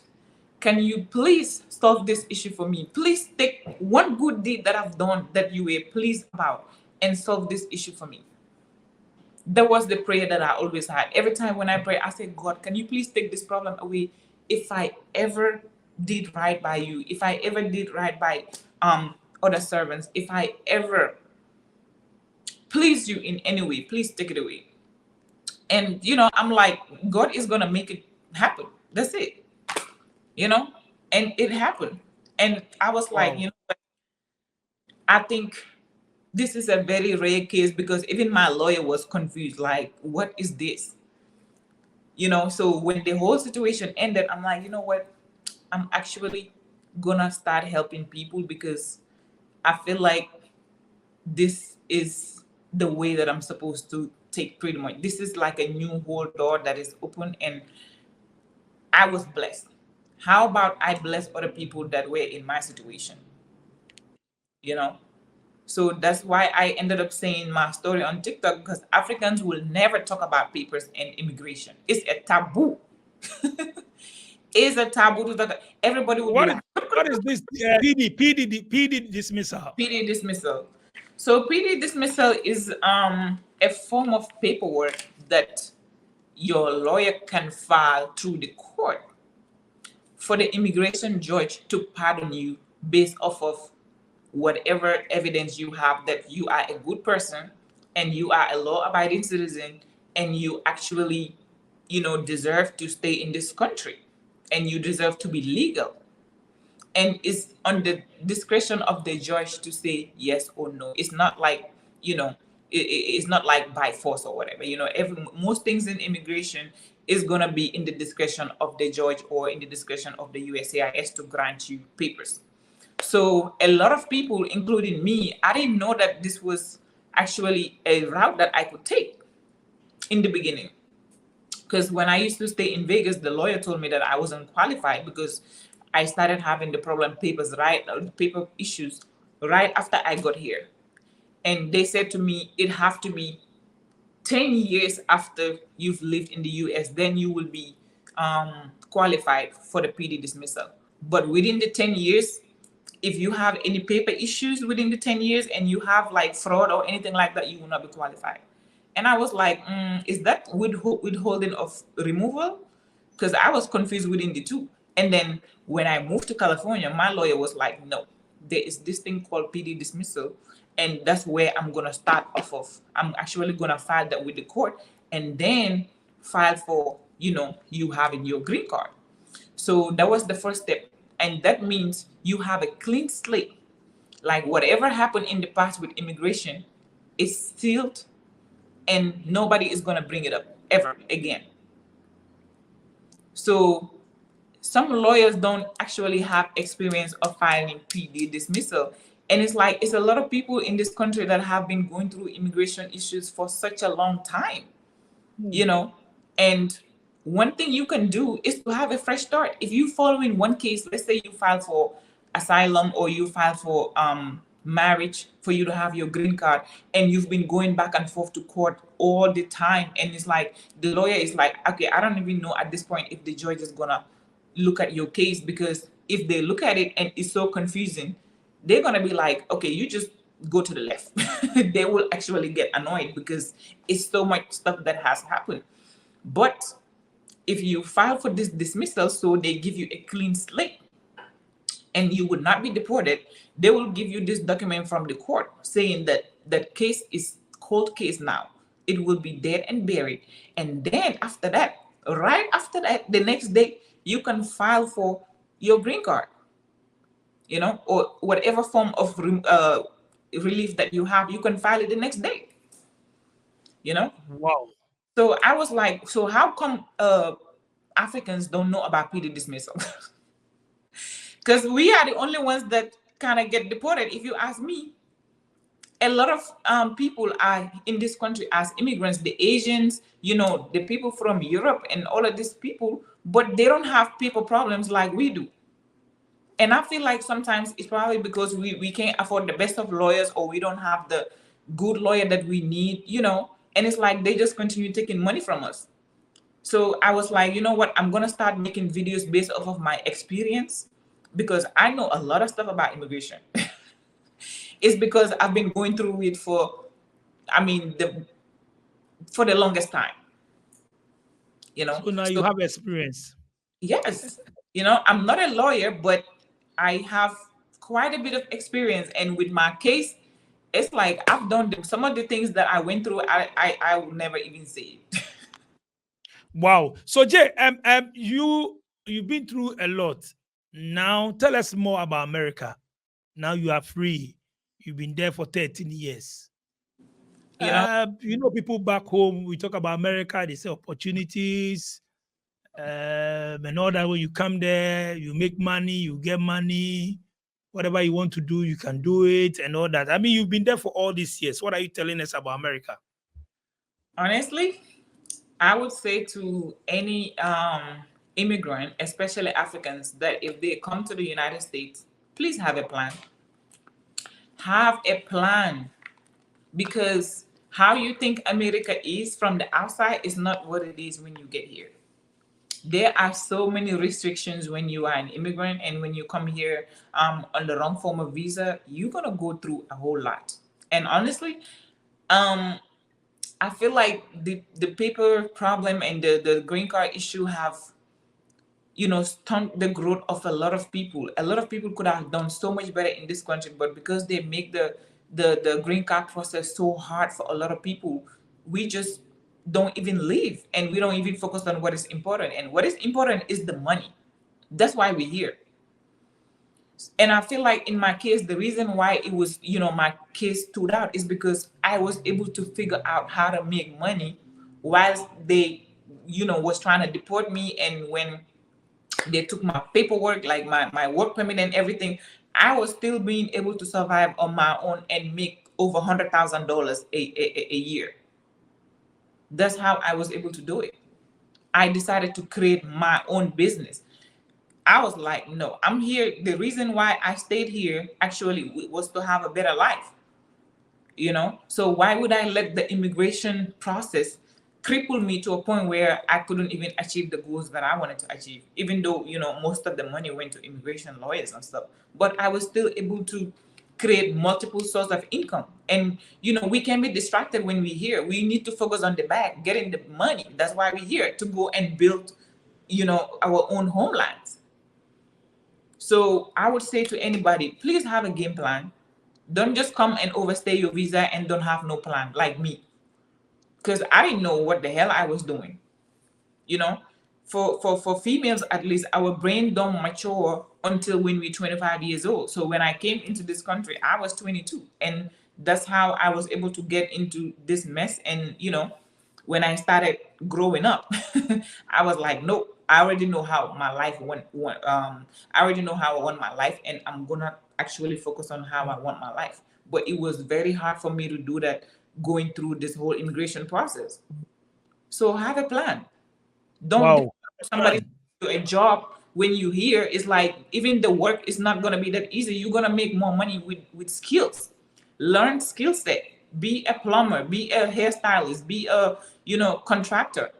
can you please solve this issue for me? Please take one good deed that I've done that you were pleased about and solve this issue for me. That was the prayer that I always had. Every time when I pray, I say, God, can you please take this problem away? If I ever did right by you, if I ever did right by other servants, if I ever please you in any way, please take it away. And I'm like, God is gonna make it happen. That's it. And it happened. And I was like, Wow. I think this is a very rare case, because even my lawyer was confused, like, what is this? So when the whole situation ended, I'm like, you know what? I'm actually gonna start helping people, because I feel like this is the way that I'm supposed to take. Pretty much, this is like a new whole door that is open, and I was blessed. How about I bless other people that were in my situation? you know So that's why I ended up saying my story on TikTok, because Africans will never talk about papers and immigration. It's a taboo. It's a taboo to talk. Everybody will be What is like, what is this PD dismissal? PD dismissal. So PD dismissal is a form of paperwork that your lawyer can file through the court for the immigration judge to pardon you based off of whatever evidence you have that you are a good person and you are a law-abiding citizen, and you actually, deserve to stay in this country, and you deserve to be legal. And it's on the discretion of the judge to say yes or no. It's not like, it's not like by force or whatever. Most things in immigration is going to be in the discretion of the judge or in the discretion of the USCIS to grant you papers. So a lot of people, including me, I didn't know that this was actually a route that I could take in the beginning. Because when I used to stay in Vegas, the lawyer told me that I wasn't qualified, because I started having the paper issues right after I got here. And they said to me, it have to be 10 years after you've lived in the US, then you will be qualified for the PD dismissal. But within the 10 years, if you have any paper issues within the 10 years and you have like fraud or anything like that, you will not be qualified. And I was like, is that withholding of removal? Because I was confused within the two. And then when I moved to California, my lawyer was like, no, there is this thing called PD dismissal. And that's where I'm going to start off of. I'm actually going to file that with the court and then file for, you having your green card. So that was the first step. And that means you have a clean slate. Like whatever happened in the past with immigration is sealed, and nobody is going to bring it up ever again. So some lawyers don't actually have experience of filing PD dismissal. And it's a lot of people in this country that have been going through immigration issues for such a long time, and one thing you can do is to have a fresh start. If you follow in one case, let's say you file for asylum or you file for marriage for you to have your green card, and you've been going back and forth to court all the time, and it's like the lawyer is like, okay, I don't even know at this point if the judge is gonna look at your case, because if they look at it and it's so confusing, they're gonna be like, okay, you just go to the left. They will actually get annoyed because it's so much stuff that has happened. But if you file for this dismissal, so they give you a clean slate and you would not be deported, they will give you this document from the court saying that that case is cold case now. It will be dead and buried. And then after that, right after that, the next day, you can file for your green card, you know, or whatever form of relief that you have, you can file it the next day, you know? Wow. So I was like, so how come Africans don't know about PD dismissal? Because we are the only ones that kind of get deported. If you ask me, a lot of people are in this country as immigrants, the Asians, you know, the people from Europe and all of these people, but they don't have people problems like we do. And I feel like sometimes it's probably because we can't afford the best of lawyers, or we don't have the good lawyer that we need, you know, and it's like they just continue taking money from us. So I was like, you know what, I'm gonna start making videos based off of my experience, because I know a lot of stuff about immigration. It's because I've been going through it for, I mean, for the longest time, you know. So now you have experience. Yes, you know, I'm not a lawyer, but I have quite a bit of experience, and with my case, it's like I've done some of the things that I went through. I will never even say it. Wow. So Jay, you've been through a lot. Now tell us more about America. Now you are free. You've been there for 13 years. You know, people back home, we talk about America, they say opportunities, and all that. When you come there, you make money, you get money, whatever you want to do, you can do it, and all that. I mean, you've been there for all these years. What are you telling us about America? Honestly, I would say to any immigrant, especially Africans, that if they come to the United States, please have a plan. Have a plan, because how you think America is from the outside is not what it is when you get here. There are so many restrictions when you are an immigrant, and when you come here on the wrong form of visa, you're gonna go through a whole lot. And honestly, I feel like the paper problem and the green card issue have, you know, stunt the growth of a lot of people. A lot of people could have done so much better in this country, but because they make the green card process so hard for a lot of people, we just don't even live, and we don't even focus on what is important. And what is important is the money. That's why we're here. And I feel like in my case, the reason why it was, you know, my case stood out is because I was able to figure out how to make money whilst they, you know, was trying to deport me. And when they took my paperwork, like my work permit and everything, I was still being able to survive on my own and make over $100,000 a year. That's how I was able to do it. I decided to create my own business. I was like, no, I'm here. The reason why I stayed here actually was to have a better life, you know? So why would I let the immigration process cripple me to a point where I couldn't even achieve the goals that I wanted to achieve, even though, you know, most of the money went to immigration lawyers and stuff, but I was still able to create multiple sources of income. And, you know, we can be distracted when we're here. We need to focus on the back, getting the money. That's why we're here, to go and build, you know, our own homelands. So I would say to anybody, please have a game plan. Don't just come and overstay your visa and don't have no plan like me. Because I didn't know what the hell I was doing. You know, for females, at least, our brain don't mature until when we're 25 years old. So when I came into this country, I was 22. And that's how I was able to get into this mess. And, you know, when I started growing up, I was like, nope, I already know how my life went. I already know how I want my life, and I'm gonna actually focus on how I want my life. But it was very hard for me to do that going through this whole immigration process. So have a plan. Don't Wow. depend on somebody to do a job when you hear, it's like even the work is not going to be that easy. You're going to make more money with skills. Learn skill set. Be a plumber, be a hairstylist, be a, contractor.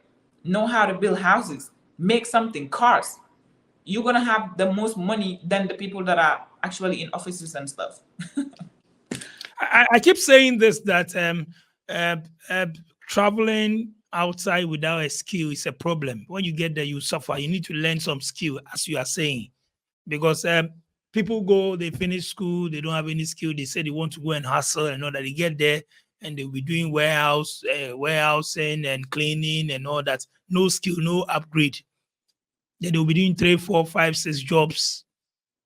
Know how to build houses, make something, cars. You're going to have the most money than the people that are actually in offices and stuff. I keep saying this, that uh, uh, traveling outside without a skill is a problem. When you get there, you suffer. You need to learn some skill, as you are saying, because people go, they finish school, they don't have any skill. They say they want to go and hustle, and all that. They get there and they'll be doing warehousing and cleaning and all that. No skill, no upgrade. Then they'll be doing 3, 4, 5, 6 jobs,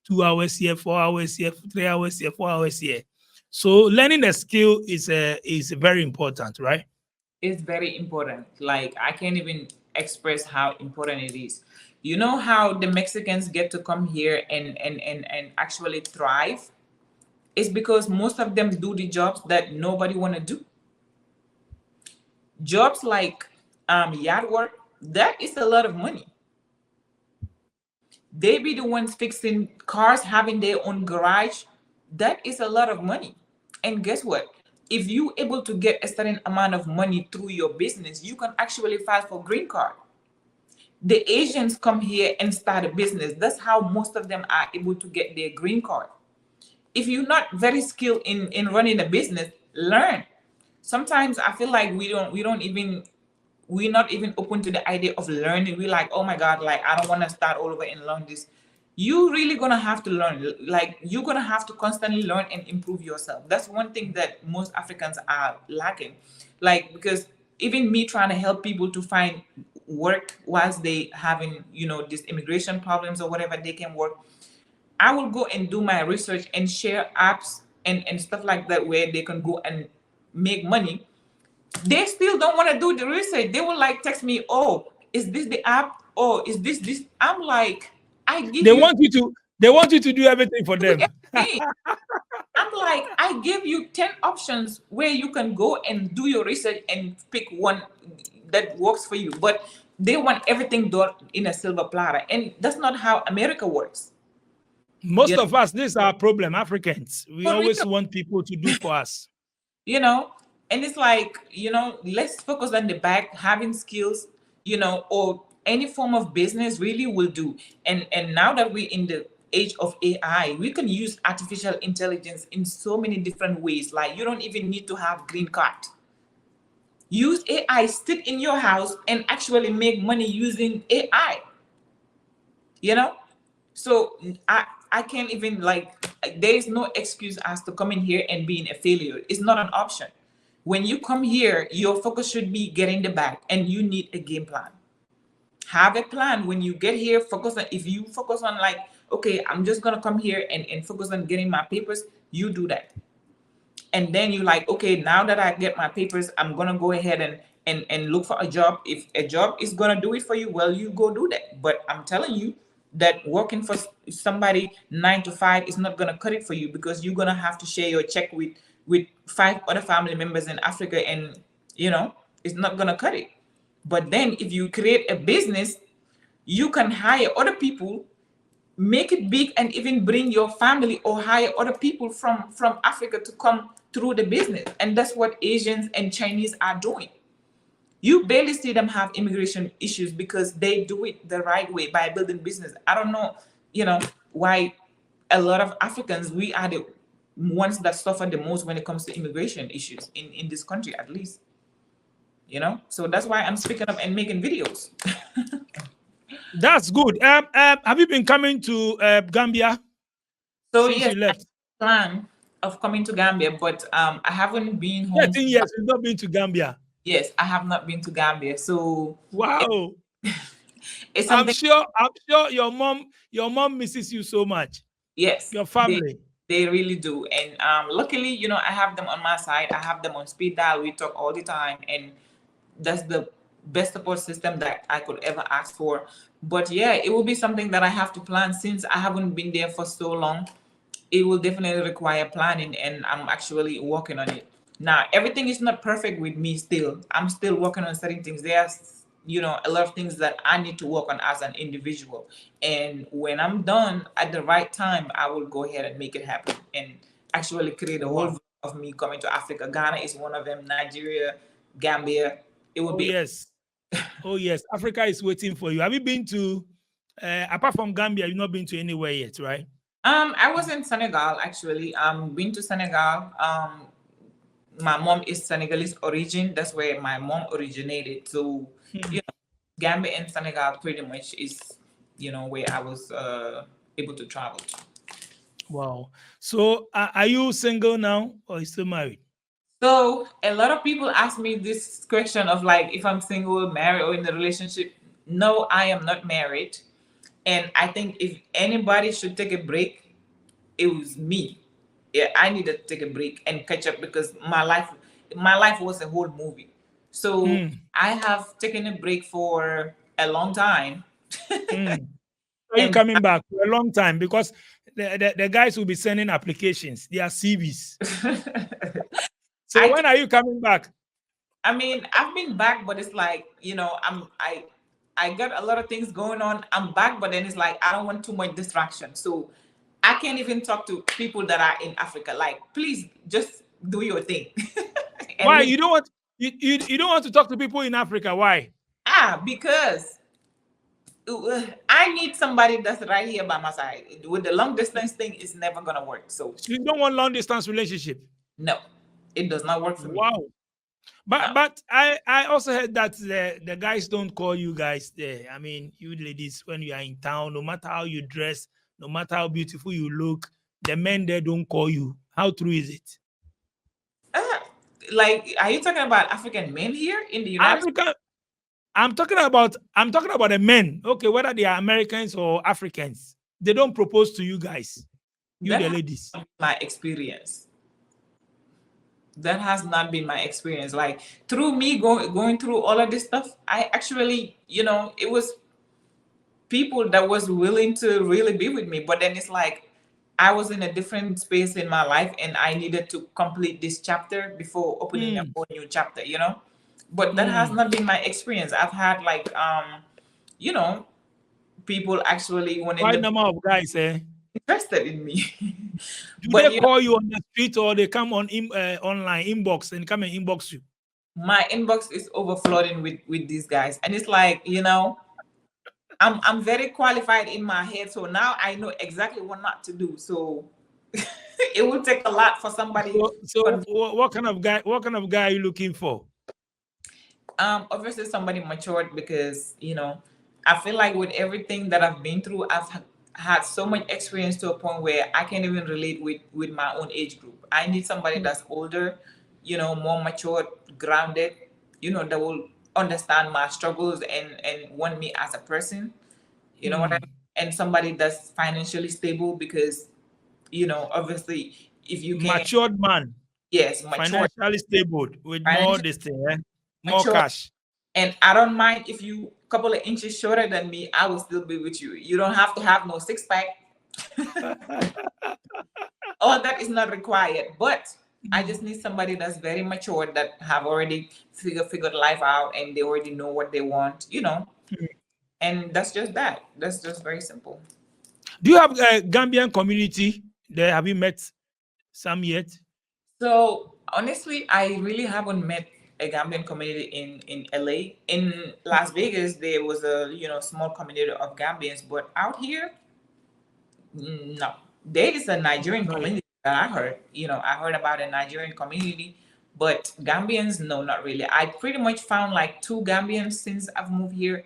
2 hours here, 4 hours here, 3 hours here, 4 hours here. So learning a skill is very important, right? It's very important. Like, I can't even express how important it is. You know how the Mexicans get to come here and actually thrive? It's because most of them do the jobs that nobody want to do. Jobs like yard work, that is a lot of money. They be the ones fixing cars, having their own garage. That is a lot of money. And guess what? If you able to get a certain amount of money through your business, you can actually file for green card. The Asians come here and start a business. That's how most of them are able to get their green card. If you're not very skilled in running a business, learn. Sometimes I feel like we're not even open to the idea of learning. We're like, oh my God, like, I don't want to start all over and learn this. You really gonna have to learn. Like, you're gonna have to constantly learn and improve yourself. That's one thing that most Africans are lacking. Like, because even me trying to help people to find work whilst they having, these immigration problems or whatever, they can work. I will go and do my research and share apps and stuff like that where they can go and make money. They still don't want to do the research. They will like text me, oh, is this the app? Oh, is this? I'm like, They want you to do everything for them. I'm like, I give you 10 options where you can go and do your research and pick one that works for you. But they want everything done in a silver platter. And that's not how America works. Most of us, this is our problem, Africans. We always want people to do for us. And it's like, let's focus on the back, having skills, or any form of business really will do. And now that we're in the age of AI, we can use artificial intelligence in so many different ways. Like, you don't even need to have green card. Use AI, sit in your house and actually make money using AI. So I can't even, like, there is no excuse as to coming here and being a failure. It's not an option. When you come here, your focus should be getting the bag, and you need a game plan. Have a plan. When you get here, if you focus on like, okay, I'm just gonna come here and focus on getting my papers, you do that. And then you like, okay, now that I get my papers, I'm gonna go ahead and look for a job. If a job is gonna do it for you, well, you go do that. But I'm telling you that working for somebody 9 to 5 is not gonna cut it for you, because you're gonna have to share your check with 5 other family members in Africa, and it's not gonna cut it. But then if you create a business, you can hire other people, make it big, and even bring your family or hire other people from Africa to come through the business. And that's what Asians and Chinese are doing. You barely see them have immigration issues because they do it the right way, by building business. I don't know, why a lot of Africans, we are the ones that suffer the most when it comes to immigration issues in this country, at least. So that's why I'm speaking up and making videos. That's good. Have you been coming to Gambia? So since yes, you left? I plan of coming to Gambia, but I haven't been home. 13 years you've not been to Gambia. Yes, I have not been to Gambia. So wow. It's I'm sure your mom misses you so much. Yes. Your family. They really do. And luckily, I have them on my side. I have them on speed dial. We talk all the time, and that's the best support system that I could ever ask for. But yeah, it will be something that I have to plan, since I haven't been there for so long. It will definitely require planning, and I'm actually working on it. Now, everything is not perfect with me still. I'm still working on certain things. There are, a lot of things that I need to work on as an individual. And when I'm done at the right time, I will go ahead and make it happen and actually create a whole Wow. vision of me coming to Africa. Ghana is one of them, Nigeria, Gambia. It would Oh be. yes. Oh yes. Africa is waiting for you. Have you been to apart from Gambia, you've not been to anywhere yet, right? I was in Senegal actually. Been to Senegal. My mom is Senegalese origin. That's where my mom originated. So, Gambia and Senegal pretty much is, where I was able to travel to. Wow. So are you single now or you still married? So a lot of people ask me this question of like if I'm single, married, or in a relationship. No, I am not married. And I think if anybody should take a break, it was me. Yeah, I needed to take a break and catch up because my life was a whole movie. So I have taken a break for a long time. Are you And coming back for a long time? Because the guys will be sending applications. They are CVs. So I when are you coming back? I mean, I've been back, but it's like, I got a lot of things going on. I'm back, but then it's like I don't want too much distraction. So I can't even talk to people that are in Africa. Like, please just do your thing. And Why leave. you don't want you don't want to talk to people in Africa? Why? Because I need somebody that's right here by my side. With the long distance thing, it's never gonna work. So You don't want long distance relationship. no, it does not work for me. Wow. No. But I also heard that the guys don't call you guys there. I mean, you ladies, when you are in town, no matter how you dress, no matter how beautiful you look, the men there don't call you. How true is it? Like, are you talking about African men here in the United States? Africa, I'm talking about the men. Okay, whether they are Americans or Africans, they don't propose to you guys. You That the has ladies. not been my experience. That has not been my experience. Like through me going through all of this stuff, I actually, it was people that was willing to really be with me. But then it's like I was in a different space in my life and I needed to complete this chapter before opening a Hmm. whole new chapter. But that has Hmm. not been my experience. I've had like you know, people actually wanting Quite to be number of guys, eh? interested in me. Do But they call you on the street or they come on online inbox and come and inbox you? my inbox is overflowing with these guys. And it's like, I'm very qualified in my head, so now I know exactly what not to do. So it will take a lot for somebody. So what kind of guy? What kind of guy are you looking for? Obviously somebody matured because I feel like with everything that I've been through, I've had so much experience to a point where I can't even relate with my own age group. I need somebody that's older, more mature, grounded, that will understand my struggles and want me as a person. You know what I mean? And somebody that's financially stable because obviously if you can. Matured man, Yes, mature. financially stable with more Financially this thing, eh? More mature. cash. And I don't mind if you a couple of inches shorter than me, I will still be with you. You don't have to have no six pack. All that is not required. But I just need somebody that's very mature that have already figured life out and they already know what they want. And that's just that. That's just very simple. Do you have a Gambian community there? Have you met some yet? So honestly, I really haven't met a Gambian community in LA. In Las Vegas, there was a small community of Gambians, but out here, no. There is a Nigerian Not yet. community that I heard. I heard about a Nigerian community, but Gambians, no, not really. I pretty much found like two Gambians since I've moved here.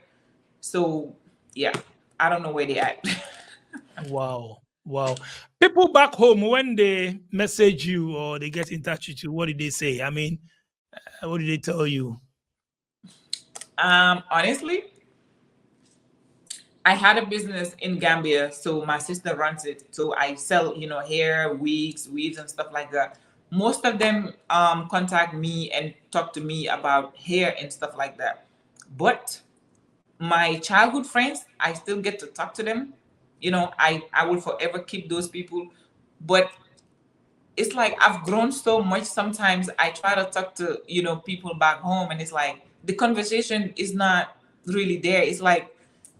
So yeah, I don't know where they at. Wow. Wow. People back home, when they message you or they get in touch with you, what did they say? I mean, what did they tell you? Honestly, I had a business in Gambia, so my sister runs it. So I sell, hair, wigs, weaves, and stuff like that. Most of them contact me and talk to me about hair and stuff like that. But my childhood friends, I still get to talk to them. I will forever keep those people. But it's like I've grown so much. Sometimes I try to talk to people back home, and it's like the conversation is not. really there. It's like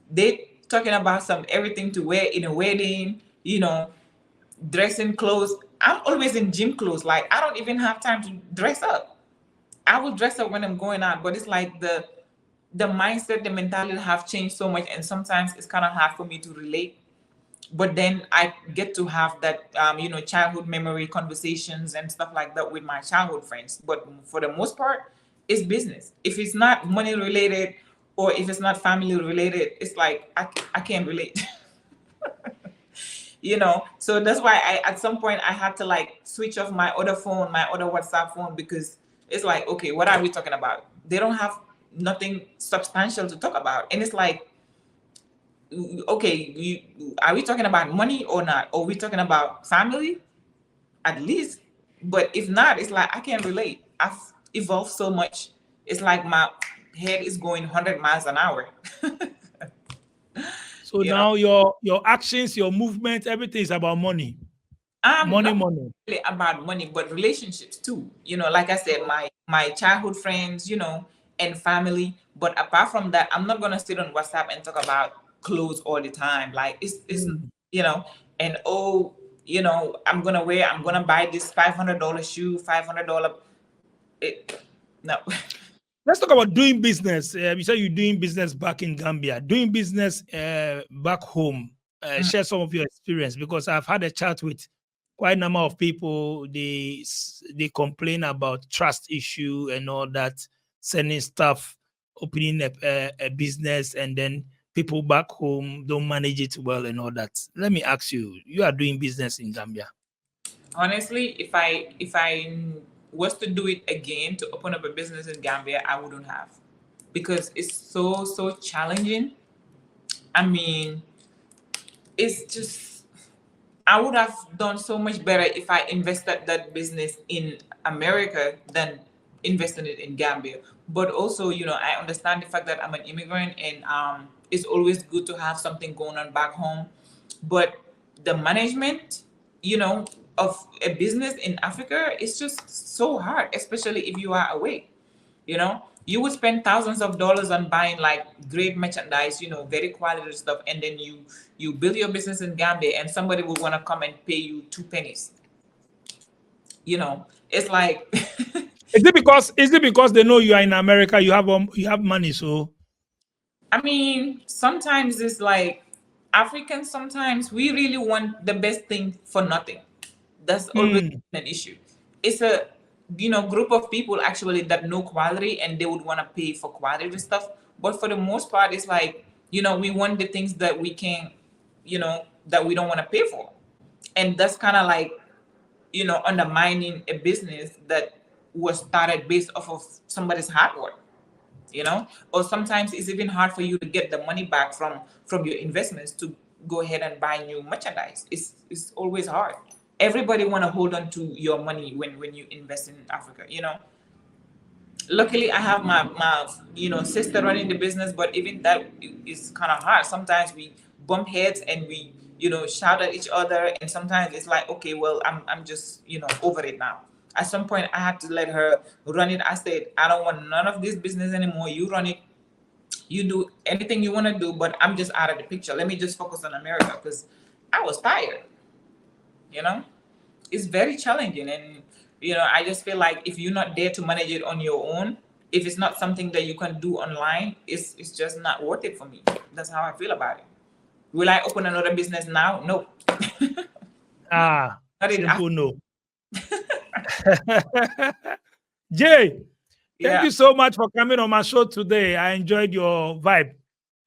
they talking about some everything to wear in a wedding, dressing clothes. I'm always in gym clothes. Like I don't even have time to dress up. I will dress up when I'm going out, but it's like the mindset, the mentality have changed so much, and sometimes it's kind of hard for me to relate. But then I get to have that, childhood memory conversations and stuff like that with my childhood friends. But for the most part, it's business. If it's not money related or if it's not family related, it's like I can't relate. So that's why I at some point I had to like switch off my other phone, my other WhatsApp phone, because it's like, okay, what are we talking about? They don't have nothing substantial to talk about, and it's like, okay, are we talking about money or not? Or are we talking about family at least? But if not, it's like I can't relate. I've evolved so much. It's like my head is going 100 miles an hour. So you know now your actions, your movement, everything is about money. Money, Not money. really about money, but relationships too. Like I said, my childhood friends, and family. But apart from that, I'm not gonna sit on WhatsApp and talk about clothes all the time. Like it's you know, and I'm gonna buy this $500 shoe, $500. No. Let's talk about doing business. You said you're doing business back in Gambia, doing business back home. Share some of your experience, because I've had a chat with quite a number of people. They complain about trust issue and all that, sending stuff, opening a business, and then people back home don't manage it well and all that. Let me ask you: you are doing business in Gambia. Honestly, if I was to do it again to open up a business in Gambia, I wouldn't have, because it's so challenging. I mean, it's just, I would have done so much better if I invested that business in America than investing it in Gambia. But also, I understand the fact that I'm an immigrant, and it's always good to have something going on back home. But the management, of a business in Africa is just so hard, especially if you are away. You would spend thousands of dollars on buying like great merchandise, very quality stuff, and then you build your business in Gambia, and somebody will want to come and pay you two pennies. It's like Is it because they know you are in America, you have money, so I mean, sometimes it's like Africans, sometimes we really want the best thing for nothing. That's always an issue. It's a group of people actually that know quality, and they would want to pay for quality stuff. But for the most part, it's like, we want the things that we can, that we don't want to pay for. And that's kind of like, undermining a business that was started based off of somebody's hard work. Or sometimes it's even hard for you to get the money back from your investments to go ahead and buy new merchandise. It's always hard. Everybody want to hold on to your money when you invest in Africa. Luckily I have my sister running the business, but even that is kind of hard. Sometimes we bump heads and we shout at each other, and sometimes it's like, okay, well, I'm just over it now. At some point I had to let her run it. I said, I don't want none of this business anymore. You run it, you do anything you want to do, but I'm just out of the picture. Let me just focus on America, because I was tired. It's very challenging, and I just feel like if you're not there to manage it on your own, if it's not something that you can do online, it's just not worth it for me. That's how I feel about it. Will I open another business now? No. Simple no. Jay, thank you so much for coming on my show today. I enjoyed your vibe.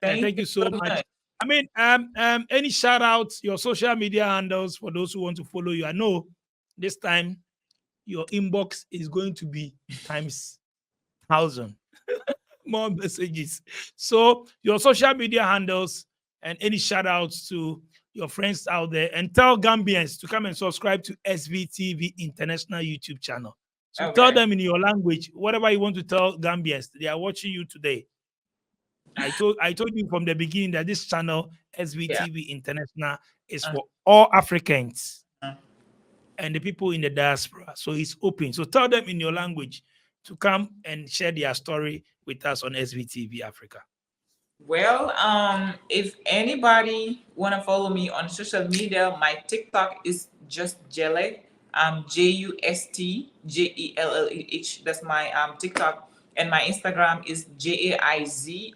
Thank you so much. I mean, any shout outs, your social media handles for those who want to follow you? I know this time your inbox is going to be times 1,000 more messages. So your social media handles and any shout outs to your friends out there, and tell Gambians to come and subscribe to SVTV International YouTube channel. So tell them in your language, whatever you want to tell Gambians. They are watching you today. I told you from the beginning that this channel, SVTV International, is for all Africans and the people in the diaspora. So it's open. So tell them in your language to come and share their story with us on SVTV Africa. Well, if anybody wanna follow me on social media, my TikTok is just Jelly, JUSTJELLEH. That's my TikTok, and my Instagram is JAIZ_2RAY,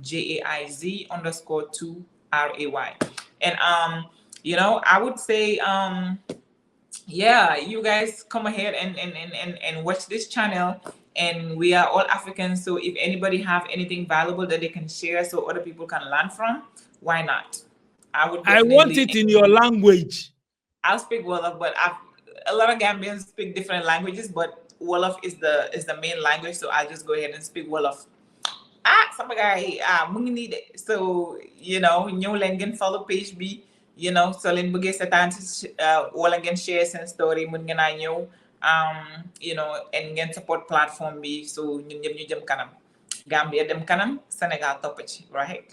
JAIZ_2RAY, and I would say yeah, you guys come ahead and watch this channel, and we are all Africans, so if anybody have anything valuable that they can share so other people can learn from, why not? I would I want definitely it in your language. I'll speak Wolof, but a lot of Gambians speak different languages, but Wolof is the main language, so I'll just go ahead and speak Wolof. Sama guy mu ngi nii de, so ñëw leen ngeen follow page bi, soo leen bëggee seetaan si wala ngeen share seen story, mun ngeen a ñëw and ngeen support platform bi, so ñun ñëpp ñu jëm kanam, Gambia dem kanam, Sénégal topp ci, right?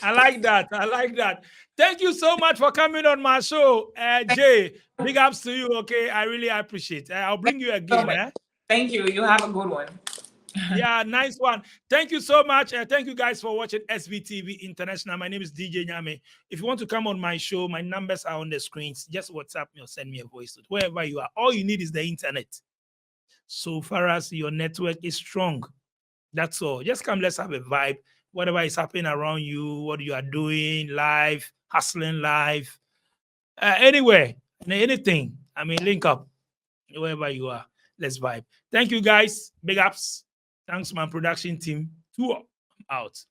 I like that. I like that. Thank you so much for coming on my show, Jay. Big ups to you. Okay, I really appreciate it. I'll bring you again. Eh? Thank you. You have a good one. Yeah, nice one. Thank you so much. Thank you guys for watching SVTV International. My name is DJ Nyame. If you want to come on my show, my numbers are on the screens. Just WhatsApp me or send me a voice note. Wherever you are, all you need is the internet. So far as your network is strong, that's all. Just come, let's have a vibe. Whatever is happening around you, what you are doing, live, hustling live, anywhere, anything. I mean, link up wherever you are. Let's vibe. Thank you, guys. Big ups. Thanks, my production team. 2 out.